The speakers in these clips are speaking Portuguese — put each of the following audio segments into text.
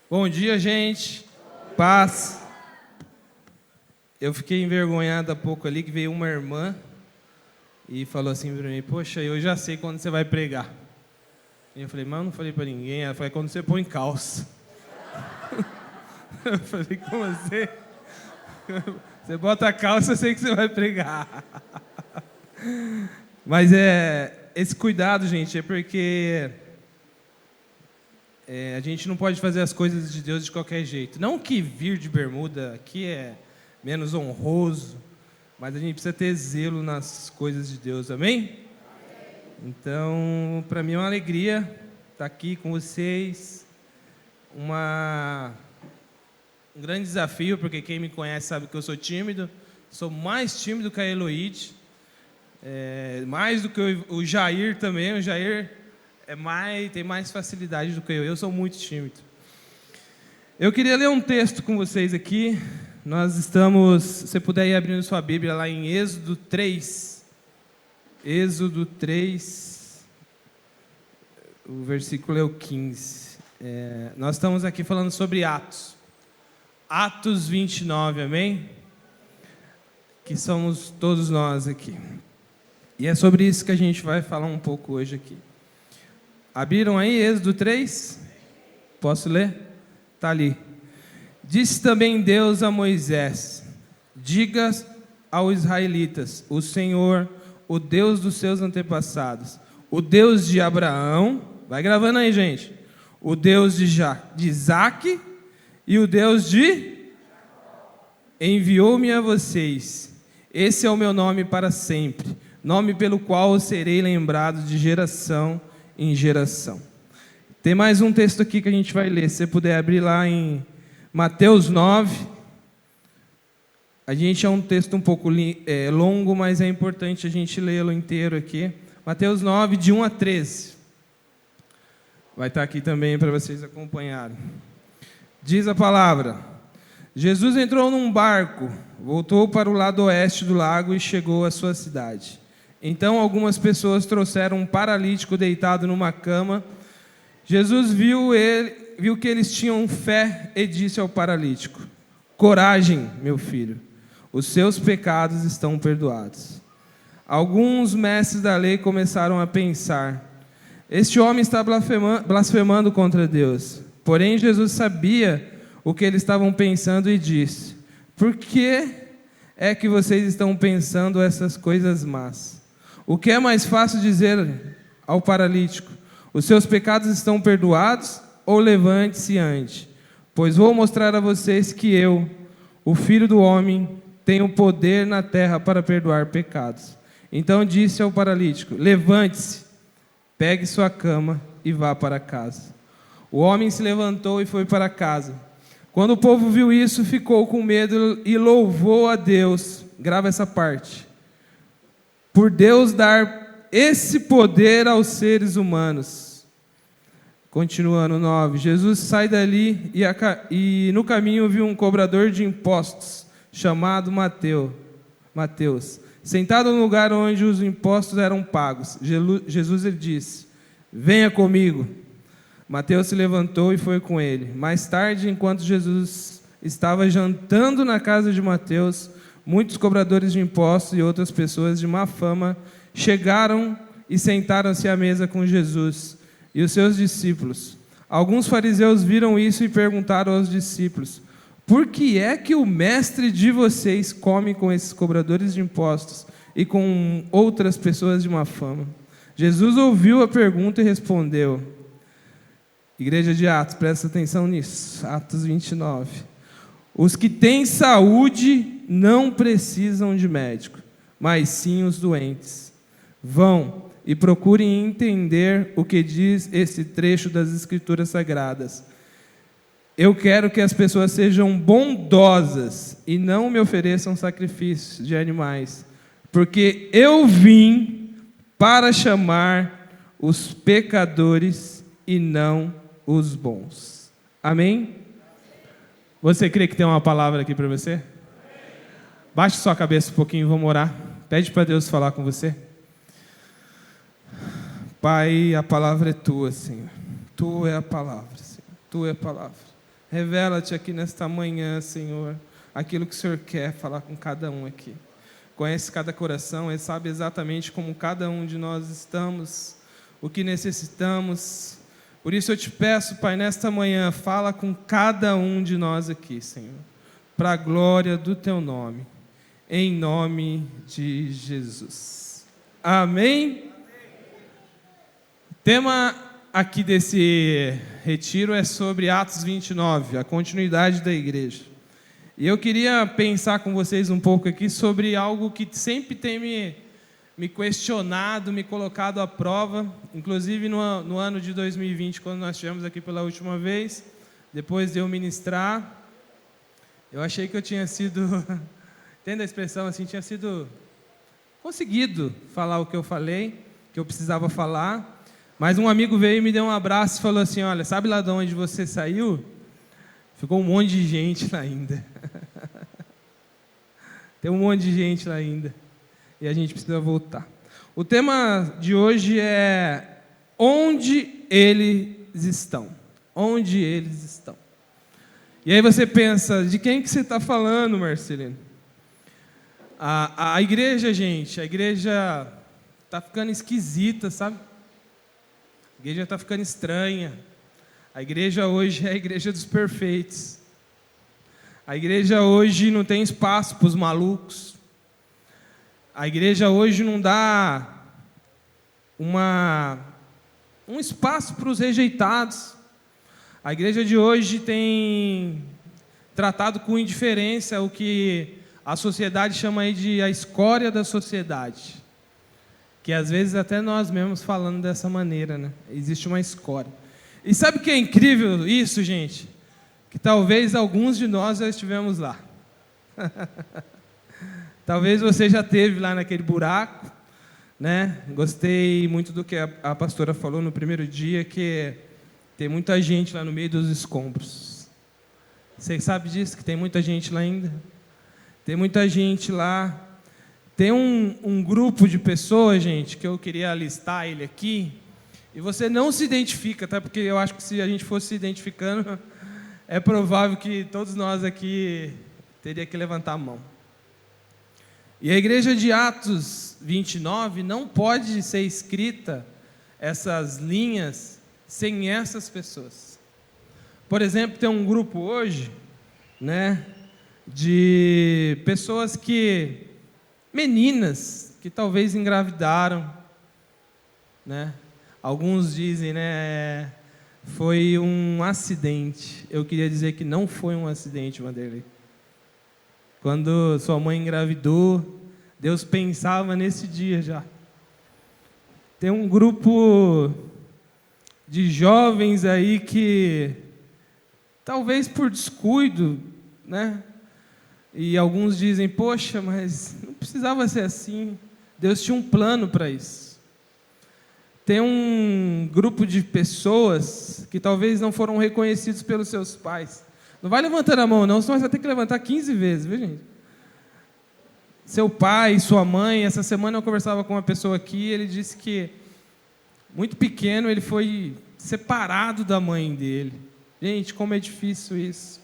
Bom dia, gente. Paz. Eu fiquei envergonhado há pouco ali que veio uma irmã e falou assim para mim: poxa, eu já sei quando você vai pregar. E eu falei: mas eu não falei para ninguém. Ela falou: quando você põe calça. Eu falei: como assim? Você bota a calça, eu sei que você vai pregar. Mas esse cuidado, gente, é porque a gente não pode fazer as coisas de Deus de qualquer jeito. Não que vir de bermuda aqui é menos honroso, mas a gente precisa ter zelo nas coisas de Deus, amém? Então, para mim é uma alegria estar aqui com vocês. Um grande desafio, porque quem me conhece sabe que eu sou tímido. Sou mais tímido que a Eloíde. Mais do que o Jair também. O Jair tem mais facilidade do que eu. Eu sou muito tímido. Eu queria ler um texto com vocês aqui. Nós estamos, se você puder ir abrindo sua Bíblia lá em Êxodo 3. Êxodo 3, o versículo é o 15. Nós estamos aqui falando sobre Atos. Atos 29, amém? Que somos todos nós aqui. E é sobre isso que a gente vai falar um pouco hoje aqui. Abriram aí Êxodo 3? Posso ler? Está ali. Disse também Deus a Moisés: diga aos israelitas: o Senhor, o Deus dos seus antepassados, o Deus de Abraão, vai gravando aí, gente, o Deus de Isaque e o Deus de enviou-me a vocês. Esse é o meu nome para sempre, nome pelo qual eu serei lembrado de geração em geração. Tem mais um texto aqui que a gente vai ler. Se você puder abrir lá em Mateus 9. A gente é um texto um pouco longo, mas é importante a gente lê-lo inteiro aqui. Mateus 9, de 1 a 13. Vai estar aqui também para vocês acompanharem. Diz a palavra: Jesus entrou num barco, voltou para o lado oeste do lago e chegou à sua cidade. Então algumas pessoas trouxeram um paralítico deitado numa cama. Jesus viu que eles tinham fé e disse ao paralítico: coragem, meu filho, os seus pecados estão perdoados. Alguns mestres da lei começaram a pensar: este homem está blasfemando contra Deus. Porém Jesus sabia o que eles estavam pensando e disse: por que é que vocês estão pensando essas coisas más? O que é mais fácil dizer ao paralítico: os seus pecados estão perdoados, ou levante-se e ande? Pois vou mostrar a vocês que eu, o Filho do Homem, tenho poder na terra para perdoar pecados. Então disse ao paralítico: levante-se, pegue sua cama e vá para casa. O homem se levantou e foi para casa. Quando o povo viu isso, ficou com medo e louvou a Deus. Grava essa parte. Por Deus dar esse poder aos seres humanos. Continuando, 9. Jesus sai dali e no caminho viu um cobrador de impostos, chamado Mateus, sentado no lugar onde os impostos eram pagos. Jesus lhe disse: venha comigo. Mateus se levantou e foi com ele. Mais tarde, enquanto Jesus estava jantando na casa de Mateus, muitos cobradores de impostos e outras pessoas de má fama chegaram e sentaram-se à mesa com Jesus e os seus discípulos. Alguns fariseus viram isso e perguntaram aos discípulos: por que é que o mestre de vocês come com esses cobradores de impostos e com outras pessoas de má fama? Jesus ouviu a pergunta e respondeu. Igreja de Atos, presta atenção nisso. Atos 29. Os que têm saúde não precisam de médico, mas sim os doentes. Vão e procurem entender o que diz esse trecho das Escrituras Sagradas. Eu quero que as pessoas sejam bondosas e não me ofereçam sacrifícios de animais, porque eu vim para chamar os pecadores e não os bons. Amém? Você crê que tem uma palavra aqui para você? Baixe sua cabeça um pouquinho, vamos orar. Pede para Deus falar com você. Pai, a palavra é tua, Senhor. Tu é a palavra, Senhor. Tu é a palavra. Revela-te aqui nesta manhã, Senhor, aquilo que o Senhor quer falar com cada um aqui. Conhece cada coração, Ele sabe exatamente como cada um de nós estamos, o que necessitamos. Por isso eu te peço, Pai, nesta manhã, fala com cada um de nós aqui, Senhor, para a glória do Teu nome, em nome de Jesus. Amém? O tema aqui desse retiro é sobre Atos 29, a continuidade da igreja. E eu queria pensar com vocês um pouco aqui sobre algo que sempre tem me questionado, me colocado à prova, inclusive no ano de 2020, quando nós estivemos aqui pela última vez, depois de eu ministrar, eu achei que eu tinha sido, entende a expressão assim, tinha sido conseguido falar o que eu falei, que eu precisava falar. Mas um amigo veio e me deu um abraço e falou assim, olha, sabe lá de onde você saiu? Ficou um monte de gente lá ainda. Tem um monte de gente lá ainda. E a gente precisa voltar. O tema de hoje é onde eles estão. Onde eles estão. E aí você pensa, de quem que você está falando, Marcelino? A igreja, gente, a igreja está ficando esquisita, sabe? A igreja está ficando estranha. A igreja hoje é a igreja dos perfeitos. A igreja hoje não tem espaço para os malucos. A igreja hoje não dá um espaço para os rejeitados. A igreja de hoje tem tratado com indiferença o que a sociedade chama aí de a escória da sociedade. Que às vezes até nós mesmos falando dessa maneira, né? Existe uma escória. E sabe o que é incrível isso, gente? Que talvez alguns de nós já estivemos lá. Talvez você já esteve lá naquele buraco, né? Gostei muito do que a pastora falou no primeiro dia, que tem muita gente lá no meio dos escombros. Você sabe disso, que tem muita gente lá ainda? Tem muita gente lá. Tem um grupo de pessoas, gente, que eu queria listar ele aqui, e você não se identifica, tá? Porque eu acho que se a gente fosse se identificando, é provável que todos nós aqui teria que levantar a mão. E a igreja de Atos 29 não pode ser escrita, essas linhas, sem essas pessoas. Por exemplo, tem um grupo hoje, né, de pessoas meninas que talvez engravidaram, né? Alguns dizem, né, foi um acidente. Eu queria dizer que não foi um acidente, Vanderlei. Quando sua mãe engravidou, Deus pensava nesse dia já. Tem um grupo de jovens aí que, talvez por descuido, né? E alguns dizem, poxa, mas não precisava ser assim. Deus tinha um plano para isso. Tem um grupo de pessoas que talvez não foram reconhecidos pelos seus pais. Não vai levantando a mão não, senão você vai ter que levantar 15 vezes, viu, gente? Seu pai, sua mãe. Essa semana eu conversava com uma pessoa aqui, ele disse que, muito pequeno, ele foi separado da mãe dele. Gente, como é difícil isso.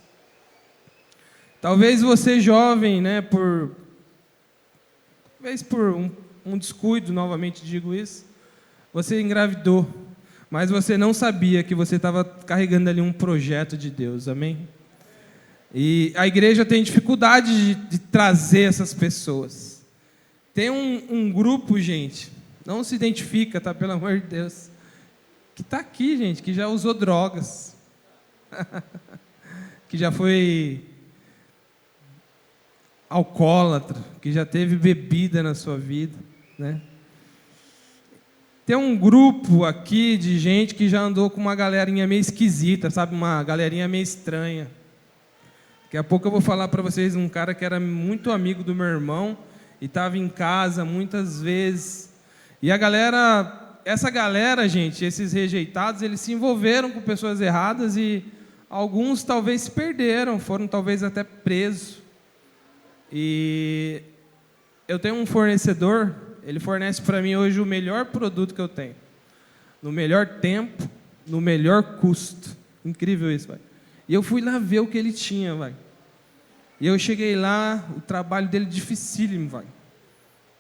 Talvez você jovem, né, talvez por um descuido, novamente digo isso, você engravidou, mas você não sabia que você estava carregando ali um projeto de Deus, amém? E a igreja tem dificuldade de trazer essas pessoas. Tem um grupo, gente, não se identifica, tá, pelo amor de Deus, que está aqui, gente, que já usou drogas, que já foi alcoólatra, que já teve bebida na sua vida, né? Tem um grupo aqui de gente que já andou com uma galerinha meio esquisita, sabe? Uma galerinha meio estranha. Daqui a pouco eu vou falar para vocês um cara que era muito amigo do meu irmão e estava em casa muitas vezes. E essa galera, gente, esses rejeitados, eles se envolveram com pessoas erradas e alguns talvez se perderam, foram talvez até presos. E eu tenho um fornecedor, ele fornece para mim hoje o melhor produto que eu tenho. No melhor tempo, no melhor custo. Incrível isso, pai. E eu fui lá ver o que ele tinha, vai. E eu cheguei lá, o trabalho dele dificílimo, vai.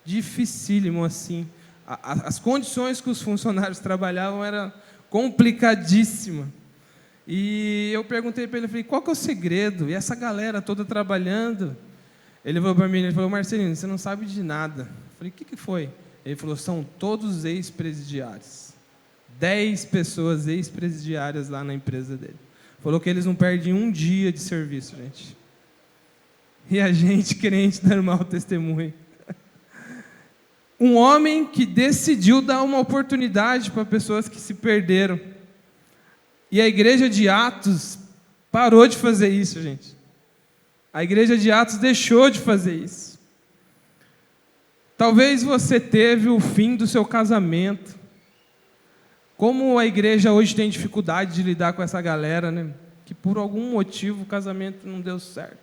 Dificílimo, assim. As condições que os funcionários trabalhavam eram complicadíssimas. E eu perguntei para ele, falei, qual que é o segredo? E essa galera toda trabalhando? Ele falou para mim, ele falou, Marcelino, você não sabe de nada. Eu falei, o que foi? Ele falou, são todos ex-presidiários. 10 pessoas ex-presidiárias lá na empresa dele. Falou que eles não perdem um dia de serviço, gente. E a gente, crente, dando mau testemunho. Um homem que decidiu dar uma oportunidade para pessoas que se perderam. E a igreja de Atos parou de fazer isso, gente. A igreja de Atos deixou de fazer isso. Talvez você teve o fim do seu casamento. Como a igreja hoje tem dificuldade de lidar com essa galera, né? Que por algum motivo o casamento não deu certo.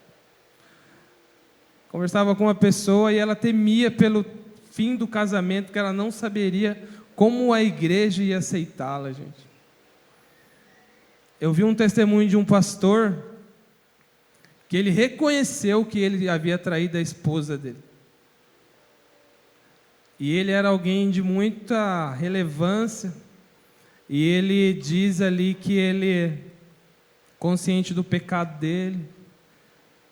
Conversava com uma pessoa e ela temia pelo fim do casamento, que ela não saberia como a igreja ia aceitá-la, gente. Eu vi um testemunho de um pastor que ele reconheceu que ele havia traído a esposa dele. E ele era alguém de muita relevância. E ele diz ali que ele, consciente do pecado dele,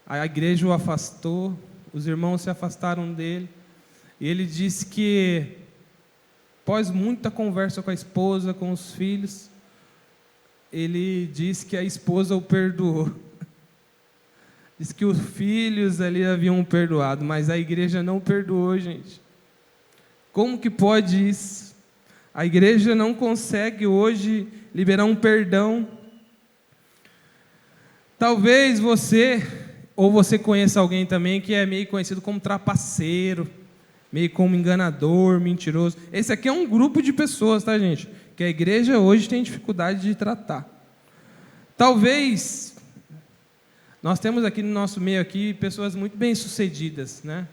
a igreja o afastou, os irmãos se afastaram dele. E ele disse que, após muita conversa com a esposa, com os filhos, ele disse que a esposa o perdoou. Diz que os filhos ali haviam perdoado, mas a igreja não perdoou, gente. Como que pode isso? A igreja não consegue hoje liberar um perdão. Talvez você, ou você conheça alguém também que é meio conhecido como trapaceiro, meio como enganador, mentiroso. Esse aqui é um grupo de pessoas, tá, gente? Que a igreja hoje tem dificuldade de tratar. Talvez, nós temos aqui no nosso meio aqui pessoas muito bem-sucedidas, né?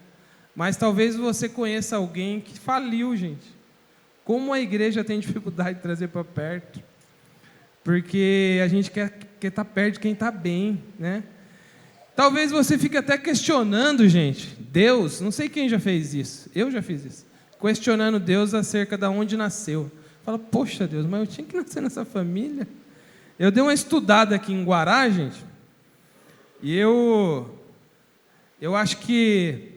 Mas talvez você conheça alguém que faliu, gente. Como a igreja tem dificuldade de trazer para perto? Porque a gente quer estar perto de quem está bem, né? Talvez você fique até questionando, gente, Deus, não sei quem já fez isso, eu já fiz isso, questionando Deus acerca de onde nasceu. Fala, poxa Deus, mas eu tinha que nascer nessa família. Eu dei uma estudada aqui em Guará, gente, e eu acho que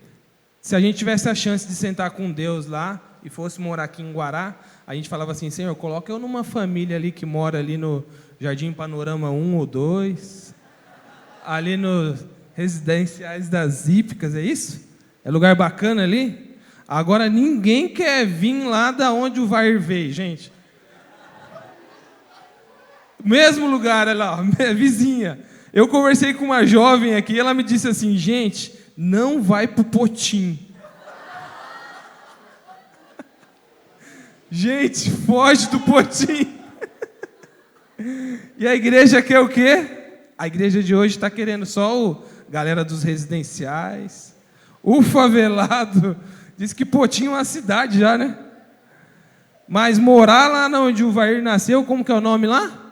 se a gente tivesse a chance de sentar com Deus lá, e fosse morar aqui em Guará, a gente falava assim, Senhor, coloca eu numa família ali que mora ali no Jardim Panorama 1 ou 2, ali nos residenciais das Hípicas, é isso? É lugar bacana ali? Agora ninguém quer vir lá da onde o Vair veio, gente. Mesmo lugar, olha lá, vizinha. Eu conversei com uma jovem aqui, ela me disse assim, gente, não vai pro Potim. Gente, foge do Potim. E a igreja quer o quê? A igreja de hoje está querendo só a galera dos residenciais, o favelado. Diz que Potim é uma cidade já, né? Mas morar lá onde o Vair nasceu, como que é o nome lá?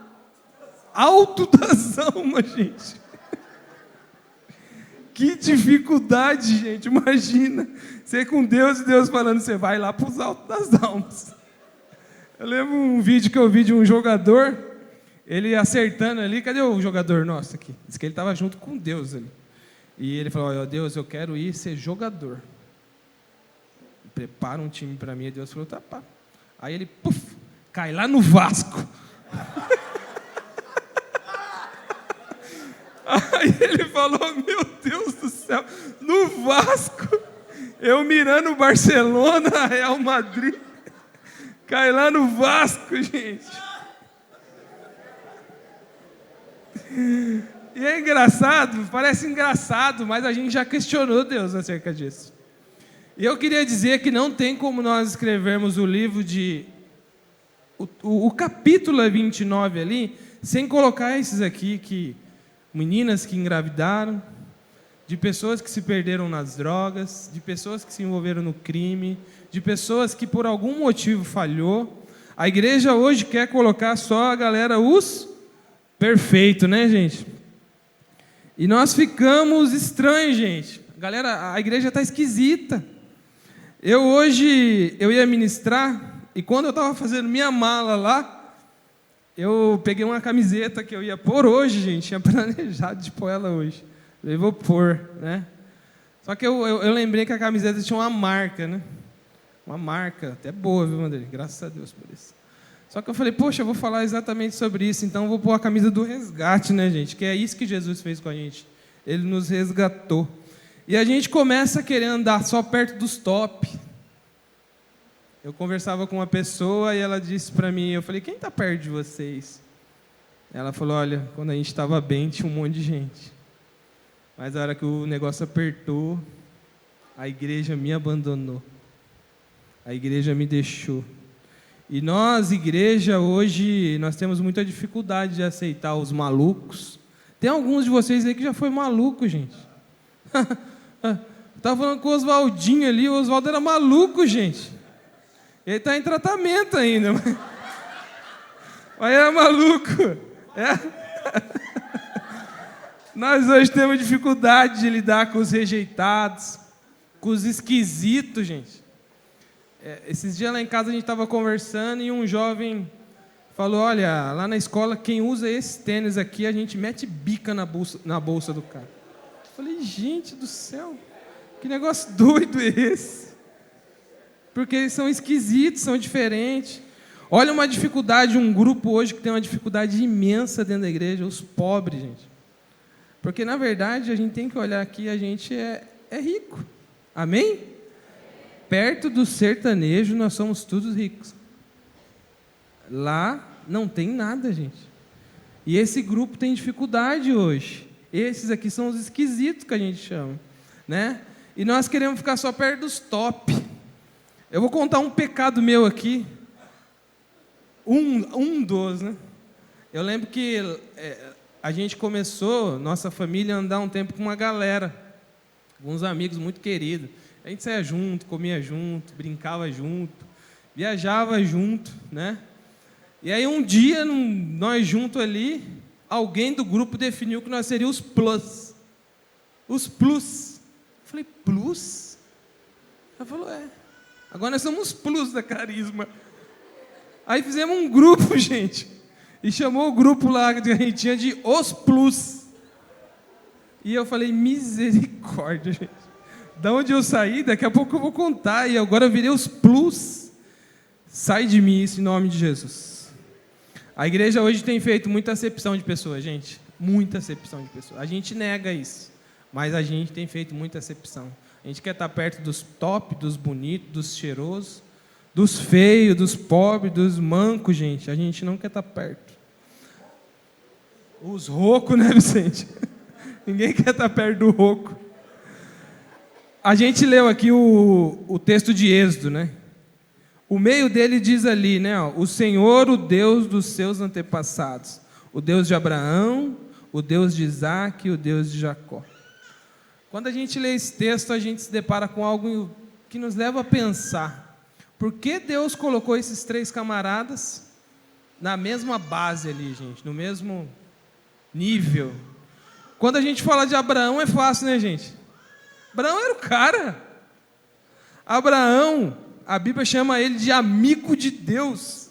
Alto das Almas, gente. Que dificuldade, gente. Imagina, você com Deus e Deus falando, você vai lá para os Altos das Almas. Eu lembro um vídeo que eu vi de um jogador, ele acertando ali, cadê o jogador nosso aqui? Diz que ele estava junto com Deus ali. E ele falou, ó, Deus, eu quero ir ser jogador. Prepara um time para mim. E Deus falou, tá, pá. Aí ele, puf, cai lá no Vasco. Aí ele falou, meu Deus do céu, no Vasco, eu mirando o Barcelona, Real Madrid, cai lá no Vasco, gente. E é engraçado, parece engraçado, mas a gente já questionou Deus acerca disso. E eu queria dizer que não tem como nós escrevermos o livro de... O capítulo 29 ali, sem colocar esses aqui, que meninas que engravidaram, de pessoas que se perderam nas drogas, de pessoas que se envolveram no crime, de pessoas que por algum motivo falhou. A igreja hoje quer colocar só a galera, os perfeitos, né, gente? E nós ficamos estranhos, gente. Galera, a igreja está esquisita. Hoje eu ia ministrar, e quando eu estava fazendo minha mala lá, eu peguei uma camiseta que eu ia pôr hoje, gente. Tinha planejado de pôr ela hoje. Eu vou pôr, né? Só que eu lembrei que a camiseta tinha uma marca, né? Uma marca, até boa, viu, André? Graças a Deus por isso. Só que eu falei, poxa, eu vou falar exatamente sobre isso, então eu vou pôr a camisa do resgate, né, gente? Que é isso que Jesus fez com a gente. Ele nos resgatou. E a gente começa a querer andar só perto dos top. Eu conversava com uma pessoa e ela disse para mim, eu falei, quem está perto de vocês? Ela falou, olha, quando a gente estava bem, tinha um monte de gente. Mas a hora que o negócio apertou, a igreja me abandonou. A igreja me deixou. E nós, igreja, hoje, nós temos muita dificuldade de aceitar os malucos. Tem alguns de vocês aí que já foi maluco, gente. Estava falando com o Oswaldinho ali, o Oswaldo era maluco, gente. Ele está em tratamento ainda. Mas era maluco. É. Nós hoje temos dificuldade de lidar com os rejeitados, com os esquisitos, gente. Esses dias lá em casa a gente estava conversando e um jovem falou, olha, lá na escola quem usa esse tênis aqui, a gente mete bica na bolsa do cara. Eu falei, gente do céu, que negócio doido é esse? Porque eles são esquisitos, são diferentes. Olha uma dificuldade, um grupo hoje que tem uma dificuldade imensa dentro da igreja, os pobres, gente. Porque na verdade a gente tem que olhar aqui, a gente é rico. Amém? Perto do sertanejo, nós somos todos ricos. Lá não tem nada, gente. E esse grupo tem dificuldade hoje. Esses aqui são os esquisitos que a gente chama, né? E nós queremos ficar só perto dos top. Eu vou contar um pecado meu aqui. Um dos, né? Eu lembro que a gente começou, nossa família, a andar um tempo com uma galera, uns amigos muito queridos. A gente saía junto, comia junto, brincava junto, viajava junto, né? E aí um dia, nós juntos ali, alguém do grupo definiu que nós seríamos os plus. Os plus. Eu falei, plus? Ela falou, agora nós somos os plus da Carisma. Aí fizemos um grupo, gente, e chamou o grupo lá que a gente tinha de Os Plus. E eu falei, misericórdia, gente. Da onde eu saí, daqui a pouco eu vou contar, e agora eu virei os plus. Sai de mim isso em nome de Jesus. A igreja hoje tem feito muita acepção de pessoas, gente. Muita acepção de pessoas. A gente nega isso, mas a gente tem feito muita acepção. A gente quer estar perto dos top, dos bonitos, dos cheirosos, dos feios, dos pobres, dos mancos, gente. A gente não quer estar perto. Os rocos, né, Vicente? Ninguém quer estar perto do roco. A gente leu aqui o texto de Êxodo, né? O meio dele diz ali, né? O Senhor, o Deus dos seus antepassados. O Deus de Abraão, o Deus de Isaac e o Deus de Jacó. Quando a gente lê esse texto, a gente se depara com algo que nos leva a pensar. Por que Deus colocou esses três camaradas na mesma base ali, gente? No mesmo nível? Quando a gente fala de Abraão, é fácil, né, gente? Abraão era o cara. Abraão, a Bíblia chama ele de amigo de Deus.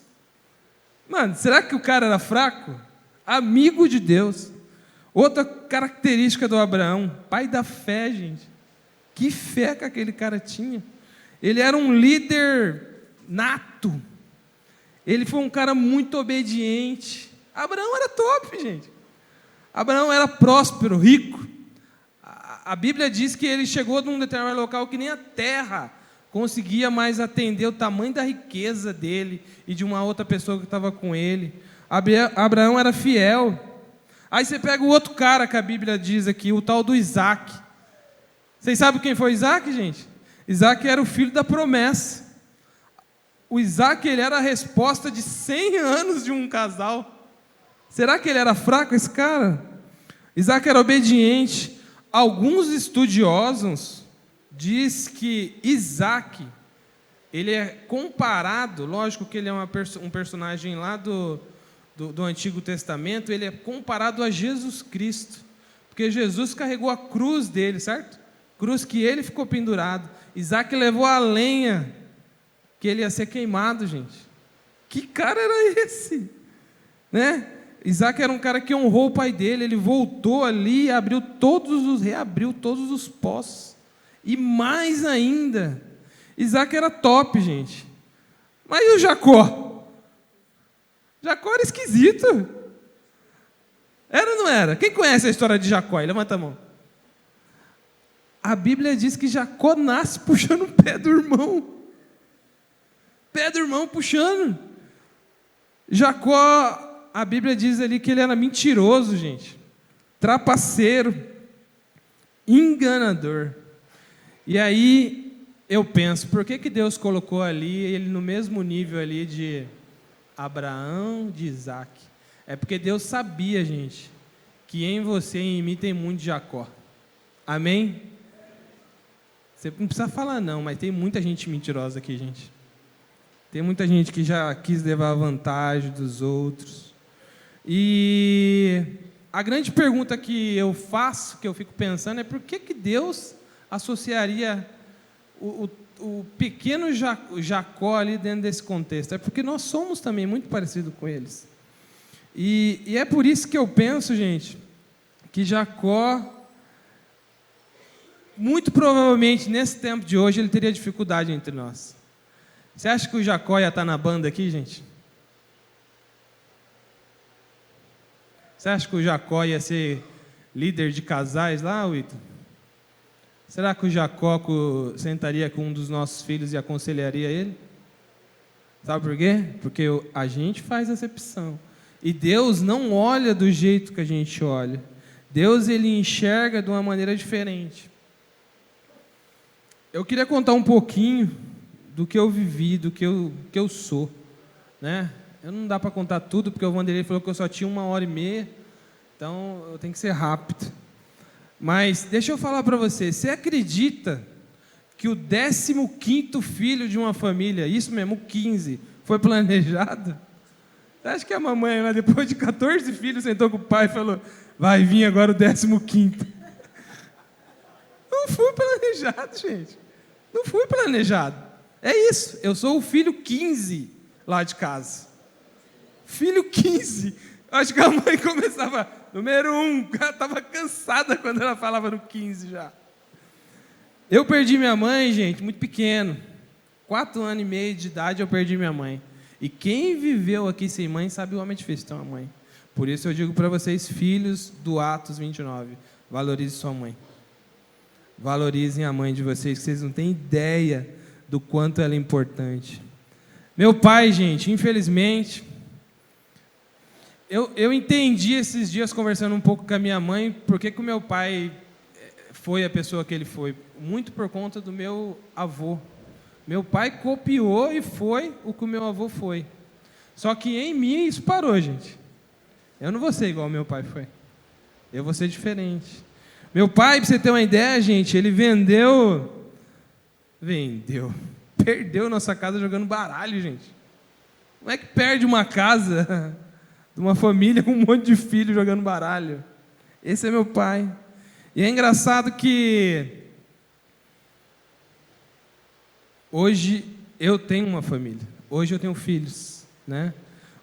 Mano, será que o cara era fraco? Amigo de Deus. Outra característica do Abraão, pai da fé, gente. Que fé que aquele cara tinha. Ele era um líder nato. Ele foi um cara muito obediente. Abraão era top, gente. Abraão era próspero, rico. A Bíblia diz que ele chegou num determinado local que nem a terra conseguia mais atender o tamanho da riqueza dele e de uma outra pessoa que estava com ele. Abraão era fiel. Aí você pega o outro cara que a Bíblia diz aqui, o tal do Isaac. Vocês sabem quem foi Isaac, gente? Isaac era o filho da promessa. O Isaac, ele era a resposta de 100 anos de um casal. Será que ele era fraco, esse cara? Isaac era obediente. Alguns estudiosos dizem que Isaac, ele é comparado, lógico que ele é um personagem lá do Antigo Testamento, ele é comparado a Jesus Cristo, Porque Jesus carregou a cruz dele, certo? Cruz que ele ficou pendurado. Isaac levou a lenha que ele ia ser queimado, gente. Que cara era esse? Né? Isaac era um cara que honrou o pai dele. Ele voltou ali e reabriu todos os poços. E mais ainda, Isaac era top, gente. Mas e o Jacó? Jacó era esquisito. Era ou não era? Quem conhece a história de Jacó? Levanta a mão. A Bíblia diz que Jacó nasce puxando o pé do irmão. Pé do irmão puxando. Jacó, a Bíblia diz ali que ele era mentiroso, gente. Trapaceiro. Enganador. E aí eu penso, por que Deus colocou ali ele no mesmo nível ali de Abraão, de Isaac? É porque Deus sabia, gente, que em você e em mim tem muito de Jacó. Amém? Você não precisa falar não, mas tem muita gente mentirosa aqui, gente. Tem muita gente que já quis levar vantagem dos outros. E a grande pergunta que eu faço, que eu fico pensando, é por que Deus associaria o pequeno Jacó ali dentro desse contexto? É porque nós somos também muito parecidos com eles. E é por isso que eu penso, gente, que Jacó, muito provavelmente, nesse tempo de hoje, ele teria dificuldade entre nós. Você acha que o Jacó ia estar na banda aqui, gente? Você acha que o Jacó ia ser líder de casais lá, Wito? Será que o Jacó sentaria com um dos nossos filhos e aconselharia ele? Sabe por quê? Porque a gente faz acepção. E Deus não olha do jeito que a gente olha. Deus, ele enxerga de uma maneira diferente. Eu queria contar um pouquinho do que eu vivi, do que eu sou, né? Eu não dá para contar tudo, porque o Vanderlei falou que eu só tinha 1h30, então eu tenho que ser rápido. Mas deixa eu falar para você, você acredita que o 15º filho de uma família, isso mesmo, o 15, foi planejado? Você acha que a mamãe, lá, depois de 14 filhos, sentou com o pai e falou, vai vir agora o 15º? Não fui planejado, gente. Não fui planejado. É isso, eu sou o filho 15 lá de casa. Filho 15. Acho que a mãe começava, número 1, ela estava cansada quando ela falava no 15 já. Eu perdi minha mãe, gente, muito pequeno. 4 anos e meio de idade eu perdi minha mãe. E quem viveu aqui sem mãe sabe o homem difícil ter uma mãe. Por isso eu digo para vocês, filhos do Atos 29, valorize sua mãe. Valorizem a mãe de vocês, que vocês não têm ideia do quanto ela é importante. Meu pai, gente, infelizmente, eu entendi esses dias, conversando um pouco com a minha mãe, por que o meu pai foi a pessoa que ele foi. Muito por conta do meu avô. Meu pai copiou e foi o que o meu avô foi. Só que em mim isso parou, gente. Eu não vou ser igual ao meu pai foi. Eu vou ser diferente. Meu pai, para você ter uma ideia, gente, ele perdeu nossa casa jogando baralho, gente. Como é que perde uma casa de uma família com um monte de filhos jogando baralho? Esse é meu pai. E é engraçado que hoje eu tenho uma família. Hoje eu tenho filhos, né?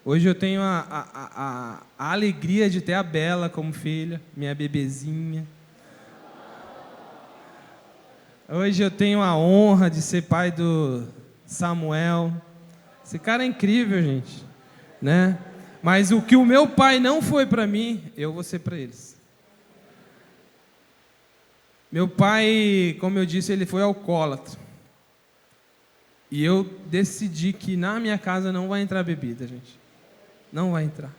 Hoje eu tenho a alegria de ter a Bela como filha, minha bebezinha. Hoje eu tenho a honra de ser pai do Samuel. Esse cara é incrível, gente, né? Mas o que o meu pai não foi para mim, eu vou ser para eles. Meu pai, como eu disse, ele foi alcoólatra. E eu decidi que na minha casa não vai entrar bebida, gente. Não vai entrar.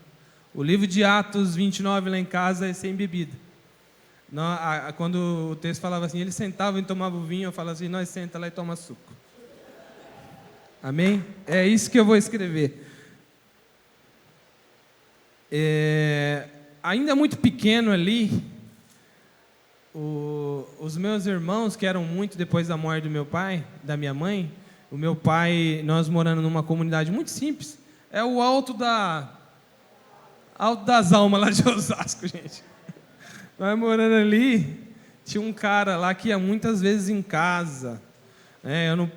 O livro de Atos 29 lá em casa é sem bebida. Quando o texto falava assim, eles sentavam e tomavam vinho, eu falava assim, nós senta lá e toma suco. Amém? É isso que eu vou escrever. Ainda muito pequeno ali, os meus irmãos, que eram muito depois da morte do meu pai, da minha mãe, o meu pai, nós morando numa comunidade muito simples, é o Alto das Almas lá de Osasco, gente. Nós morando ali, tinha um cara lá que ia muitas vezes em casa. Eu não...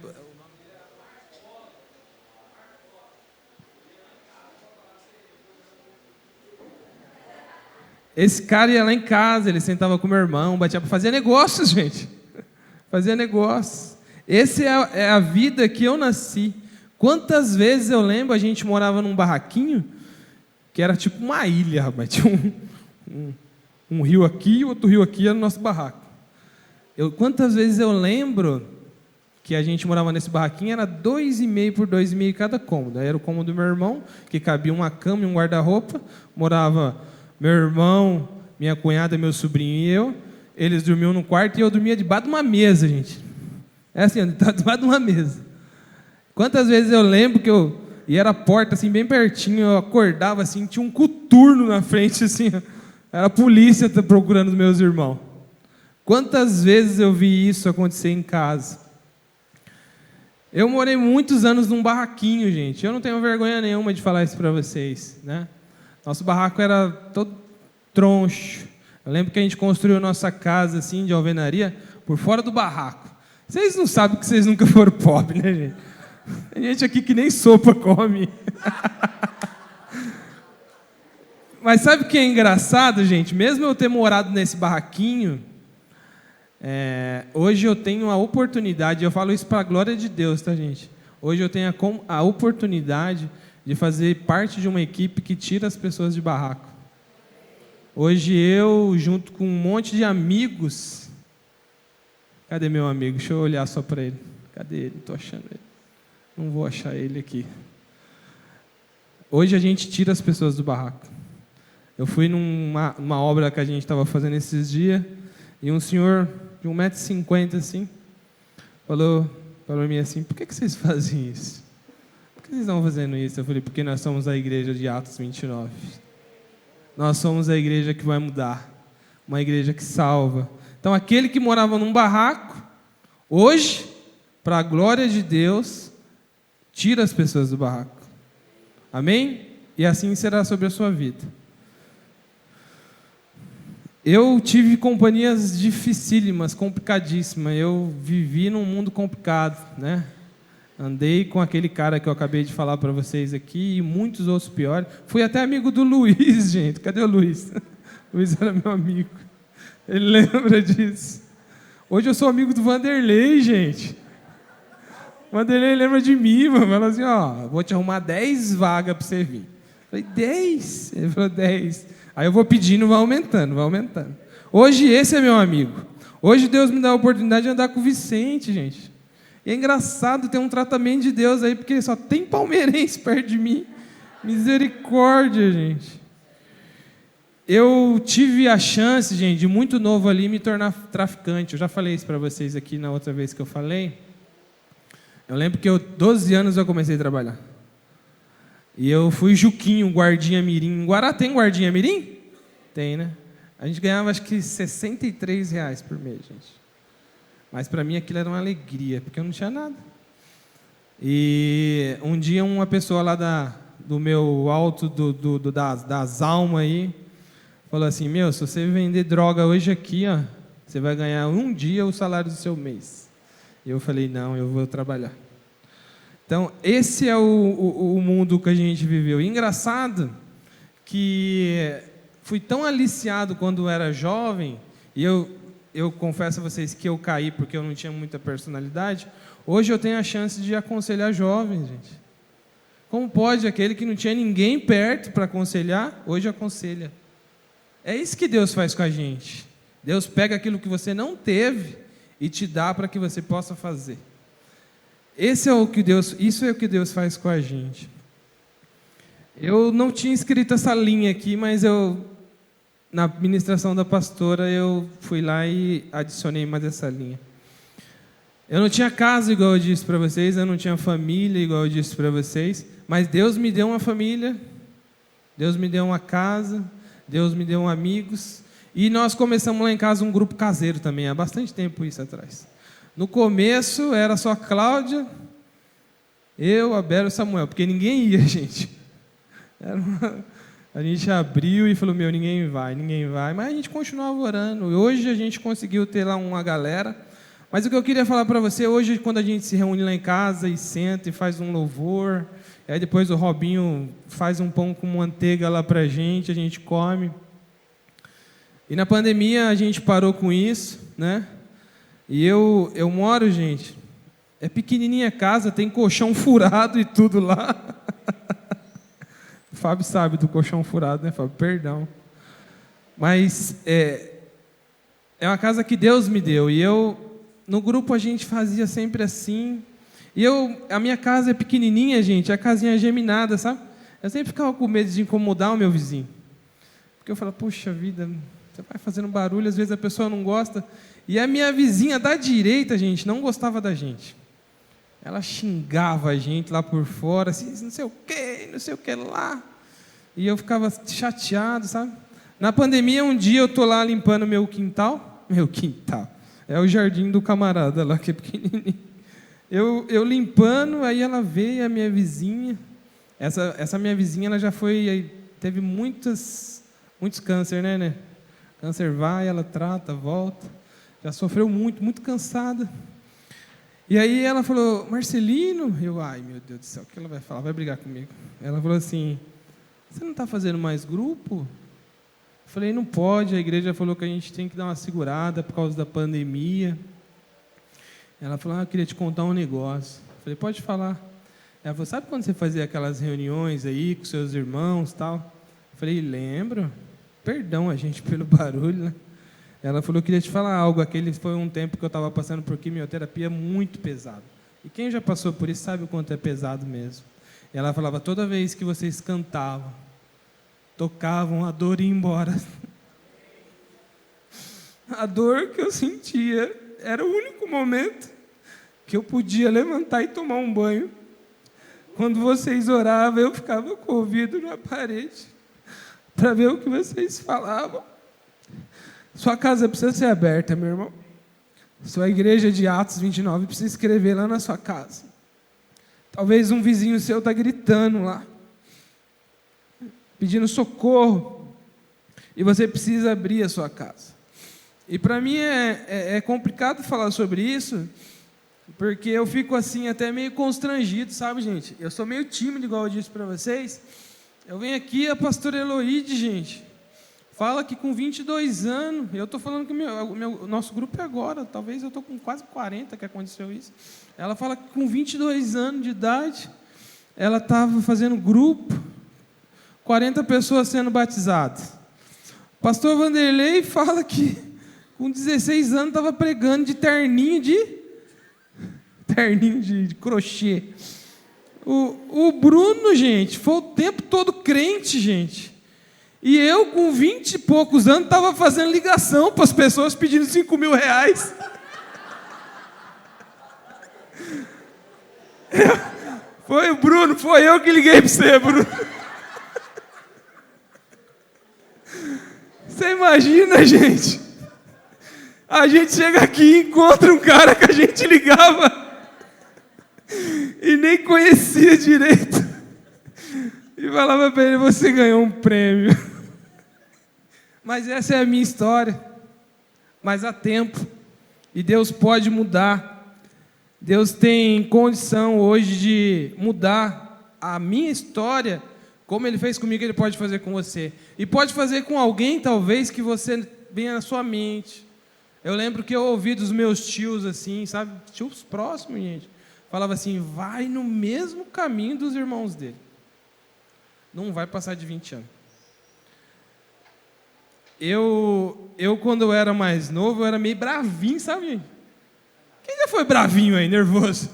Esse cara ia lá em casa, ele sentava com meu irmão, fazia negócios, gente. Fazia negócios. Essa é a vida que eu nasci. Quantas vezes eu lembro, a gente morava num barraquinho, que era tipo uma ilha, rapaz. Tinha um rio aqui, outro rio aqui, era o nosso barraco. Quantas vezes eu lembro que a gente morava nesse barraquinho, era 2,5 por 2,5 cada cômodo. Aí era o cômodo do meu irmão, que cabia uma cama e um guarda-roupa. Morava meu irmão, minha cunhada, meu sobrinho e eu. Eles dormiam no quarto e eu dormia debaixo de uma mesa, gente. É assim, eu estava debaixo de uma mesa. Quantas vezes eu lembro que e era a porta assim, bem pertinho, eu acordava assim, tinha um coturno na frente, assim, era a polícia procurando os meus irmãos. Quantas vezes eu vi isso acontecer em casa? Eu morei muitos anos num barraquinho, gente. Eu não tenho vergonha nenhuma de falar isso para vocês, né? Nosso barraco era todo troncho. Eu lembro que a gente construiu nossa casa assim de alvenaria por fora do barraco. Vocês não sabem que vocês nunca foram pobres, né, gente? Tem gente aqui que nem sopa come. Mas sabe o que é engraçado, gente? Mesmo eu ter morado nesse barraquinho, hoje eu tenho a oportunidade, eu falo isso para a glória de Deus, tá, gente? Hoje eu tenho a oportunidade de fazer parte de uma equipe que tira as pessoas de barraco. Hoje eu, junto com um monte de amigos... Cadê meu amigo? Deixa eu olhar só para ele. Cadê ele? Não estou achando ele. Não vou achar ele aqui. Hoje a gente tira as pessoas do barraco. Eu fui numa obra que a gente estava fazendo esses dias, e um senhor de 1,50 m assim, falou para mim assim: por que vocês fazem isso? Por que vocês estão fazendo isso? Eu falei: porque nós somos a igreja de Atos 29. Nós somos a igreja que vai mudar, uma igreja que salva. Então aquele que morava num barraco, hoje, para a glória de Deus, tira as pessoas do barraco. Amém? E assim será sobre a sua vida. Eu tive companhias dificílimas, complicadíssimas. Eu vivi num mundo complicado, né? Andei com aquele cara que eu acabei de falar para vocês aqui e muitos outros piores. Fui até amigo do Luiz, gente. Cadê o Luiz? O Luiz era meu amigo. Ele lembra disso. Hoje eu sou amigo do Vanderlei, gente. O Vanderlei lembra de mim, mano. Fala assim: ó, vou te arrumar 10 vagas para você vir. Eu falei: 10? Ele falou: 10. Aí eu vou pedindo, vai aumentando, vai aumentando. Hoje esse é meu amigo. Hoje Deus me dá a oportunidade de andar com o Vicente, gente. E é engraçado ter um tratamento de Deus aí, porque só tem palmeirense perto de mim. Misericórdia, gente. Eu tive a chance, gente, de muito novo ali me tornar traficante. Eu já falei isso para vocês aqui na outra vez que eu falei. Eu lembro que 12 anos eu comecei a trabalhar. E eu fui Juquinho, guardinha mirim. Em Guará tem guardinha mirim? Tem, né? A gente ganhava acho que R$63 por mês, gente. Mas para mim aquilo era uma alegria, porque eu não tinha nada. E um dia uma pessoa lá do meu alto das almas aí, falou assim: meu, se você vender droga hoje aqui, ó, você vai ganhar um dia o salário do seu mês. E eu falei: não, eu vou trabalhar. Então, esse é o mundo que a gente viveu. E engraçado que fui tão aliciado quando era jovem, e eu confesso a vocês que eu caí porque eu não tinha muita personalidade. Hoje eu tenho a chance de aconselhar jovens, gente. Como pode aquele que não tinha ninguém perto para aconselhar, hoje aconselha? É isso que Deus faz com a gente. Deus pega aquilo que você não teve e te dá para que você possa fazer. Isso é o que Deus faz com a gente. Eu não tinha escrito essa linha aqui, mas na ministração da pastora, eu fui lá e adicionei mais essa linha. Eu não tinha casa, igual eu disse para vocês, eu não tinha família, igual eu disse para vocês, mas Deus me deu uma família, Deus me deu uma casa, Deus me deu amigos, e nós começamos lá em casa um grupo caseiro também, há bastante tempo isso atrás. No começo era só a Cláudia, eu, a Bela e o Samuel, porque ninguém ia, gente. A gente abriu e falou, ninguém vai. Mas a gente continuava orando. Hoje a gente conseguiu ter lá uma galera. Mas o que eu queria falar para você, hoje quando a gente se reúne lá em casa e senta e faz um louvor, aí depois o Robinho faz um pão com manteiga lá para a gente come. E na pandemia a gente parou com isso, né? E eu moro, gente, é pequenininha a casa, tem colchão furado e tudo lá. O Fábio sabe do colchão furado, né, Fábio? Perdão. Mas é uma casa que Deus me deu. E no grupo a gente fazia sempre assim. E a minha casa é pequenininha, gente, a casinha geminada, sabe? Eu sempre ficava com medo de incomodar o meu vizinho. Porque eu falava, puxa vida, você vai fazendo barulho, às vezes a pessoa não gosta. E a minha vizinha da direita, gente, não gostava da gente. Ela xingava a gente lá por fora, assim, não sei o que lá. E eu ficava chateado, sabe? Na pandemia, um dia eu estou lá limpando meu quintal. É o jardim do camarada lá, que é pequenininho. Eu limpando, aí ela veio, a minha vizinha. Essa minha vizinha, ela já teve muitos câncer, né? Câncer vai, ela trata, volta. Já sofreu muito cansada. E aí ela falou, Marcelino, ai meu Deus do céu, o que ela vai falar? Vai brigar comigo. Ela falou assim, você não está fazendo mais grupo? Eu falei, não pode, a igreja falou que a gente tem que dar uma segurada por causa da pandemia. Ela falou, eu queria te contar um negócio. Eu falei, pode falar. Ela falou, sabe quando você fazia aquelas reuniões aí com seus irmãos e tal? Eu falei, lembro. Perdão a gente pelo barulho, né? Ela falou, eu queria te falar algo. Aquele foi um tempo que eu estava passando por quimioterapia muito pesado. E quem já passou por isso sabe o quanto é pesado mesmo. E ela falava, toda vez que vocês cantavam, tocavam, a dor ia embora. A dor que eu sentia era o único momento que eu podia levantar e tomar um banho. Quando vocês oravam, eu ficava com o ouvido na parede para ver o que vocês falavam. Sua casa precisa ser aberta, meu irmão. Sua igreja de Atos 29 precisa escrever lá na sua casa. Talvez um vizinho seu está gritando lá, pedindo socorro, e você precisa abrir a sua casa. E para mim é complicado falar sobre isso, porque eu fico assim até meio constrangido, sabe, gente? Eu sou meio tímido, igual eu disse para vocês. Eu venho aqui, a pastora Eloíde, gente, fala que com 22 anos, eu estou falando que o nosso grupo é agora, talvez eu estou com quase 40 que aconteceu isso. Ela fala que com 22 anos de idade, ela estava fazendo grupo, 40 pessoas sendo batizadas. O pastor Vanderlei fala que com 16 anos estava pregando de terninho de crochê. O Bruno, gente, foi o tempo todo crente, gente. E eu, com 20 e poucos anos, estava fazendo ligação para as pessoas pedindo 5 mil reais. Foi o Bruno, foi eu que liguei para você, Bruno. Você imagina, gente? A gente chega aqui e encontra um cara que a gente ligava e nem conhecia direito. E falava para ele, você ganhou um prêmio. Mas essa é a minha história. Mas há tempo. E Deus pode mudar. Deus tem condição hoje de mudar a minha história. Como Ele fez comigo, Ele pode fazer com você. E pode fazer com alguém, talvez, que você venha na sua mente. Eu lembro que eu ouvi dos meus tios, assim, sabe? Tios próximos, gente. Falava assim, vai no mesmo caminho dos irmãos dele. Não vai passar de 20 anos. Eu quando eu era mais novo, eu era meio bravinho, sabe, gente? Quem já foi bravinho aí, nervoso?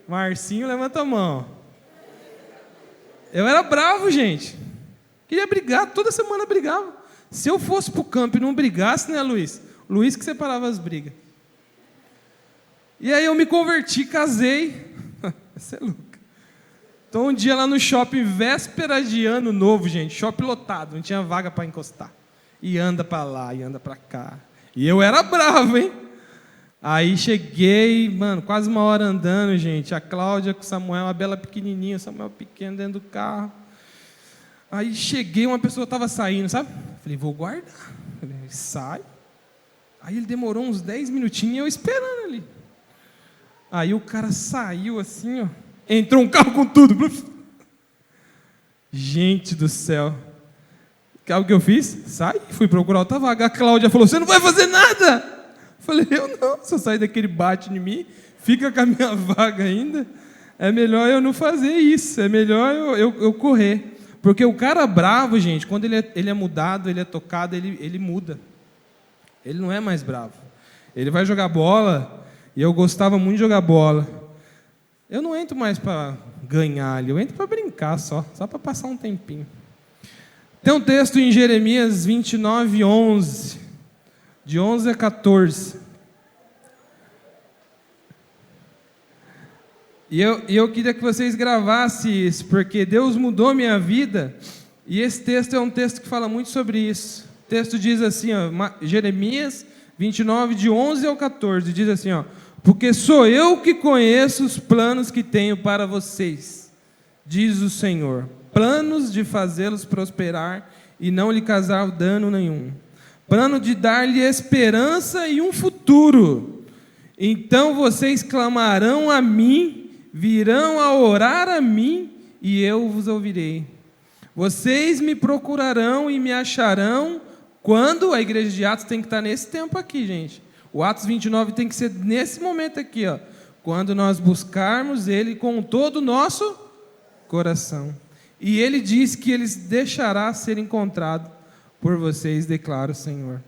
Marcinho, levanta a mão. Eu era bravo, gente. Queria brigar, toda semana brigava. Se eu fosse pro campo e não brigasse, né, Luiz? Luiz que separava as brigas. E aí eu me converti, casei. Você é louco. Então um dia lá no shopping, véspera de ano novo, gente, shopping lotado, não tinha vaga para encostar. E anda para lá, e anda para cá. E eu era bravo, hein? Aí cheguei, mano, quase uma hora andando, gente. A Cláudia com o Samuel, a Bela pequenininha, o Samuel pequeno dentro do carro. Aí cheguei, uma pessoa estava saindo, sabe? Falei, vou guardar. Falei, sai. Aí ele demorou uns 10 minutinhos e eu esperando ali. Aí o cara saiu assim, ó. Entrou um carro com tudo. Gente do céu. O que eu fiz? Sai, fui procurar outra vaga. A Cláudia falou, você não vai fazer nada. Falei, eu não. Se eu sair daqui, ele bate em mim, fica com a minha vaga ainda. É melhor eu não fazer isso. É melhor eu correr. Porque o cara bravo, gente, quando ele é mudado, ele é tocado, ele muda. Ele não é mais bravo. Ele vai jogar bola, e eu gostava muito de jogar bola. Eu não entro mais para ganhar ali, eu entro para brincar só para passar um tempinho. Tem um texto em Jeremias 29, 11, de 11 a 14. E eu queria que vocês gravassem isso, porque Deus mudou minha vida, e esse texto é um texto que fala muito sobre isso. O texto diz assim, ó, Jeremias 29, de 11 ao 14, diz assim, ó, porque sou eu que conheço os planos que tenho para vocês, diz o Senhor, planos de fazê-los prosperar e não lhe causar dano nenhum, plano de dar-lhe esperança e um futuro. Então vocês clamarão a mim, virão a orar a mim, e eu vos ouvirei. Vocês me procurarão e me acharão. Quando? A igreja de Atos tem que estar nesse tempo aqui, gente. O Atos 29 tem que ser nesse momento aqui, ó. Quando nós buscarmos Ele com todo o nosso coração. E Ele diz que Ele deixará ser encontrado por vocês, declara o Senhor.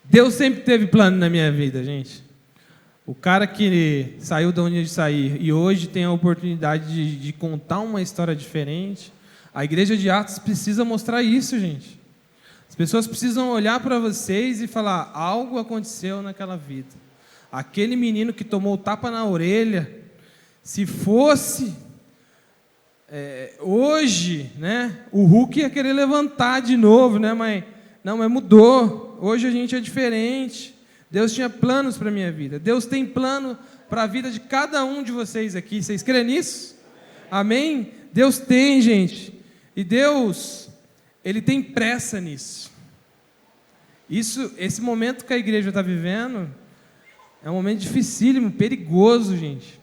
Deus sempre teve plano na minha vida, gente. O cara que saiu de onde ele saiu e hoje tem a oportunidade de contar uma história diferente. A igreja de Atos precisa mostrar isso, gente. As pessoas precisam olhar para vocês e falar, algo aconteceu naquela vida. Aquele menino que tomou o tapa na orelha, se fosse hoje, né, o Hulk ia querer levantar de novo, né, mãe? Não, mas mudou. Hoje a gente é diferente. Deus tinha planos para a minha vida. Deus tem plano para a vida de cada um de vocês aqui. Vocês creem nisso? Amém? Deus tem, gente. E Deus, Ele tem pressa nisso. Esse momento que a igreja está vivendo é um momento dificílimo, perigoso, gente.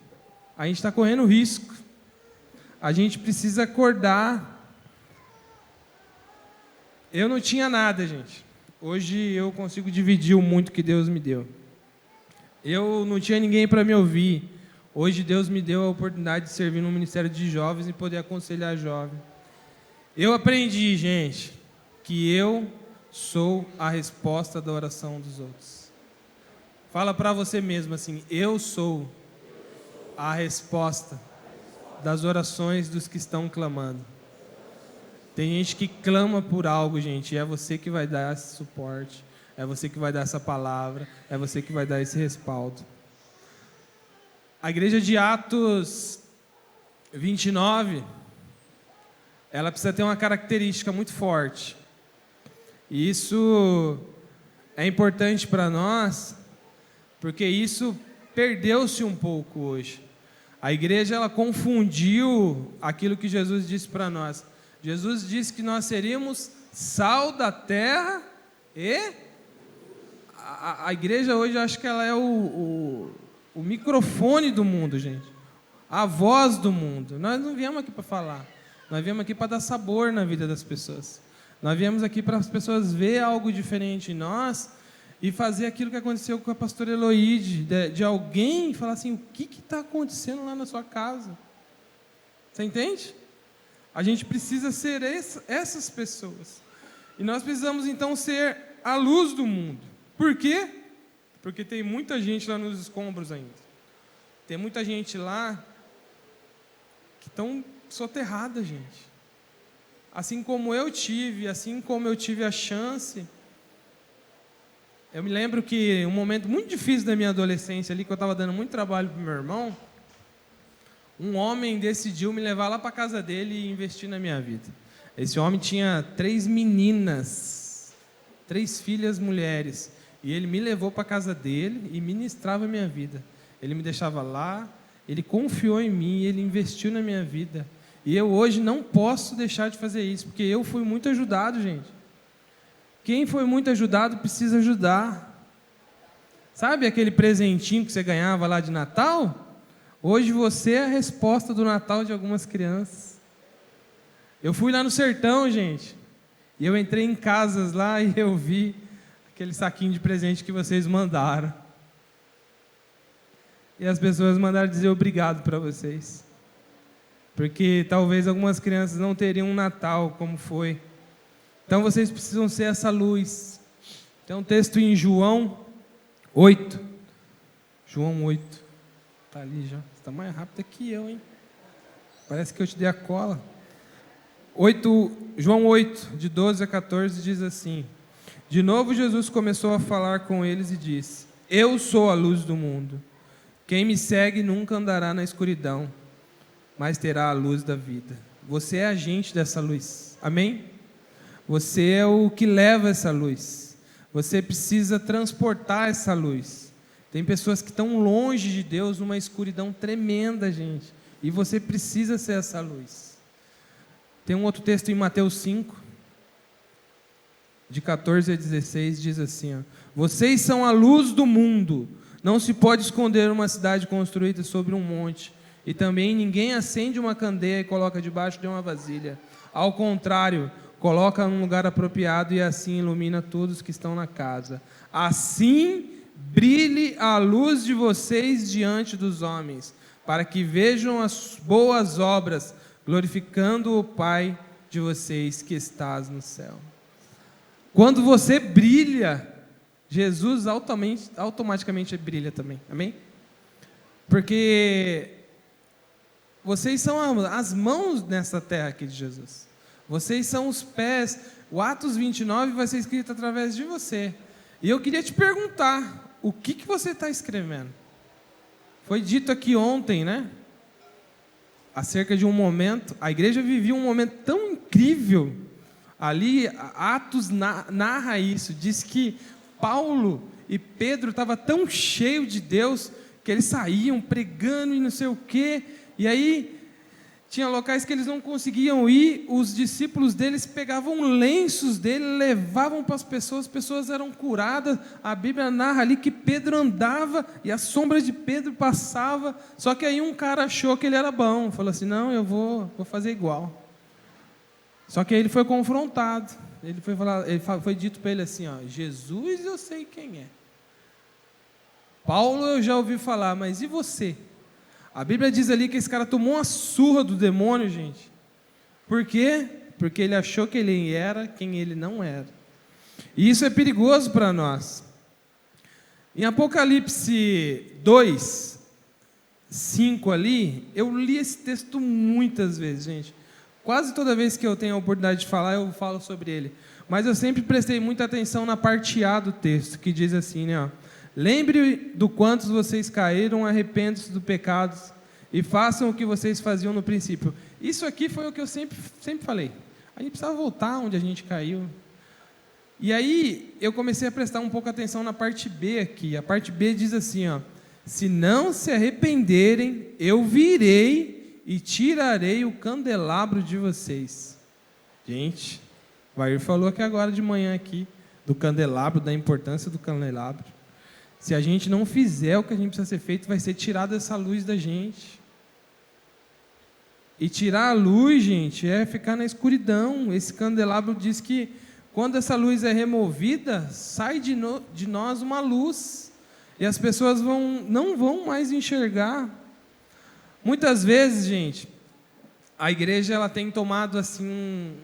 A gente está correndo risco. A gente precisa acordar. Eu não tinha nada, gente. Hoje eu consigo dividir o muito que Deus me deu. Eu não tinha ninguém para me ouvir. Hoje Deus me deu a oportunidade de servir no Ministério de Jovens e poder aconselhar jovens. Eu aprendi, gente, que eu sou a resposta da oração dos outros. Fala para você mesmo assim, eu sou a resposta das orações dos que estão clamando. Tem gente que clama por algo, gente, e é você que vai dar esse suporte, é você que vai dar essa palavra, é você que vai dar esse respaldo. A igreja de Atos 29, ela precisa ter uma característica muito forte. E isso é importante para nós, porque isso perdeu-se um pouco hoje. A igreja, ela confundiu aquilo que Jesus disse para nós. Jesus disse que nós seríamos sal da terra e a igreja hoje, eu acho que ela é o microfone do mundo, gente. A voz do mundo. Nós não viemos aqui para falar. Nós viemos aqui para dar sabor na vida das pessoas. Nós viemos aqui para as pessoas ver algo diferente em nós e fazer aquilo que aconteceu com a pastora Eloíde, de alguém falar assim, o que está acontecendo lá na sua casa? Você entende? A gente precisa ser essas pessoas. E nós precisamos, então, ser a luz do mundo. Por quê? Porque tem muita gente lá nos escombros ainda. Tem muita gente lá que estão soterrada, gente. Assim como eu tive a chance. Eu me lembro que um momento muito difícil da minha adolescência ali, que eu estava dando muito trabalho para o meu irmão, um homem decidiu me levar lá para a casa dele e investir na minha vida. Esse homem tinha 3 meninas, 3 filhas mulheres, e ele me levou para a casa dele e ministrava a minha vida. Ele me deixava lá, ele confiou em mim, ele investiu na minha vida. E eu hoje não posso deixar de fazer isso, porque eu fui muito ajudado, gente. Quem foi muito ajudado precisa ajudar. Sabe aquele presentinho que você ganhava lá de Natal? Hoje você é a resposta do Natal de algumas crianças. Eu fui lá no sertão, gente, e eu entrei em casas lá e eu vi aquele saquinho de presente que vocês mandaram. E as pessoas mandaram dizer obrigado para vocês. Porque talvez algumas crianças não teriam um Natal como foi. Então vocês precisam ser essa luz. Tem um texto em João 8. João 8. Está ali já. Você está mais rápido que eu, hein? Parece que eu te dei a cola. João 8, de 12 a 14, diz assim: De novo Jesus começou a falar com eles e disse: Eu sou a luz do mundo. Quem me segue nunca andará na escuridão, mas terá a luz da vida. Você é agente dessa luz, amém? Você é o que leva essa luz. Você precisa transportar essa luz. Tem pessoas que estão longe de Deus, numa escuridão tremenda, gente, e você precisa ser essa luz. Tem um outro texto em Mateus 5, de 14 a 16, diz assim, ó: Vocês são a luz do mundo. Não se pode esconder uma cidade construída sobre um monte. E também ninguém acende uma candeia e coloca debaixo de uma vasilha. Ao contrário, coloca num lugar apropriado e assim ilumina todos que estão na casa. Assim brilhe a luz de vocês diante dos homens, para que vejam as boas obras, glorificando o Pai de vocês que estás no céu. Quando você brilha, Jesus automaticamente brilha também, amém? Porque vocês são as mãos nessa terra aqui de Jesus. Vocês são os pés. O Atos 29 vai ser escrito através de você. E eu queria te perguntar, o que você está escrevendo? Foi dito aqui ontem, né? Acerca de um momento, a igreja vivia um momento tão incrível. Ali, Atos narra isso, diz que Paulo e Pedro estavam tão cheios de Deus, que eles saíam pregando e não sei o quê, e aí tinha locais que eles não conseguiam ir, os discípulos deles pegavam lenços dele, levavam para as pessoas eram curadas. A Bíblia narra ali que Pedro andava e a sombra de Pedro passava, só que aí um cara achou que ele era bom, falou assim, não, eu vou fazer igual. Só que aí ele foi confrontado, foi dito para ele assim, ó, Jesus eu sei quem é, Paulo eu já ouvi falar, mas e você? A Bíblia diz ali que esse cara tomou uma surra do demônio, gente. Por quê? Porque ele achou que ele era quem ele não era. E isso é perigoso para nós. Em Apocalipse 2, 5 ali, eu li esse texto muitas vezes, gente. Quase toda vez que eu tenho a oportunidade de falar, eu falo sobre ele. Mas eu sempre prestei muita atenção na parte A do texto, que diz assim, né, ó: Lembre do quantos vocês caíram, arrependam-se do pecado e façam o que vocês faziam no princípio. Isso aqui foi o que eu sempre falei. A gente precisava voltar onde a gente caiu. E aí eu comecei a prestar um pouco atenção na parte B aqui. A parte B diz assim, ó: Se não se arrependerem, eu virei e tirarei o candelabro de vocês. Gente, o Vair falou aqui agora de manhã aqui do candelabro, da importância do candelabro. Se a gente não fizer o que a gente precisa ser feito, vai ser tirada essa luz da gente. E tirar a luz, gente, é ficar na escuridão. Esse candelabro diz que quando essa luz é removida, sai de nós uma luz. E as pessoas não vão mais enxergar. Muitas vezes, gente, a igreja ela tem tomado assim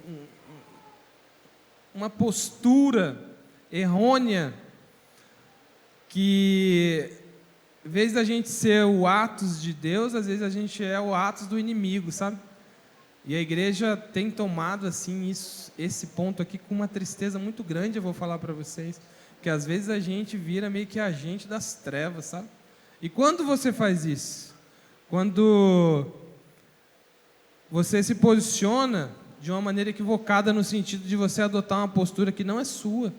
uma postura errônea, que, em vez da gente ser o Atos de Deus, às vezes a gente é o Atos do inimigo, sabe? E a igreja tem tomado assim esse ponto aqui com uma tristeza muito grande, eu vou falar para vocês, que às vezes a gente vira meio que agente das trevas, sabe? E quando você faz isso? Quando você se posiciona de uma maneira equivocada, no sentido de você adotar uma postura que não é sua.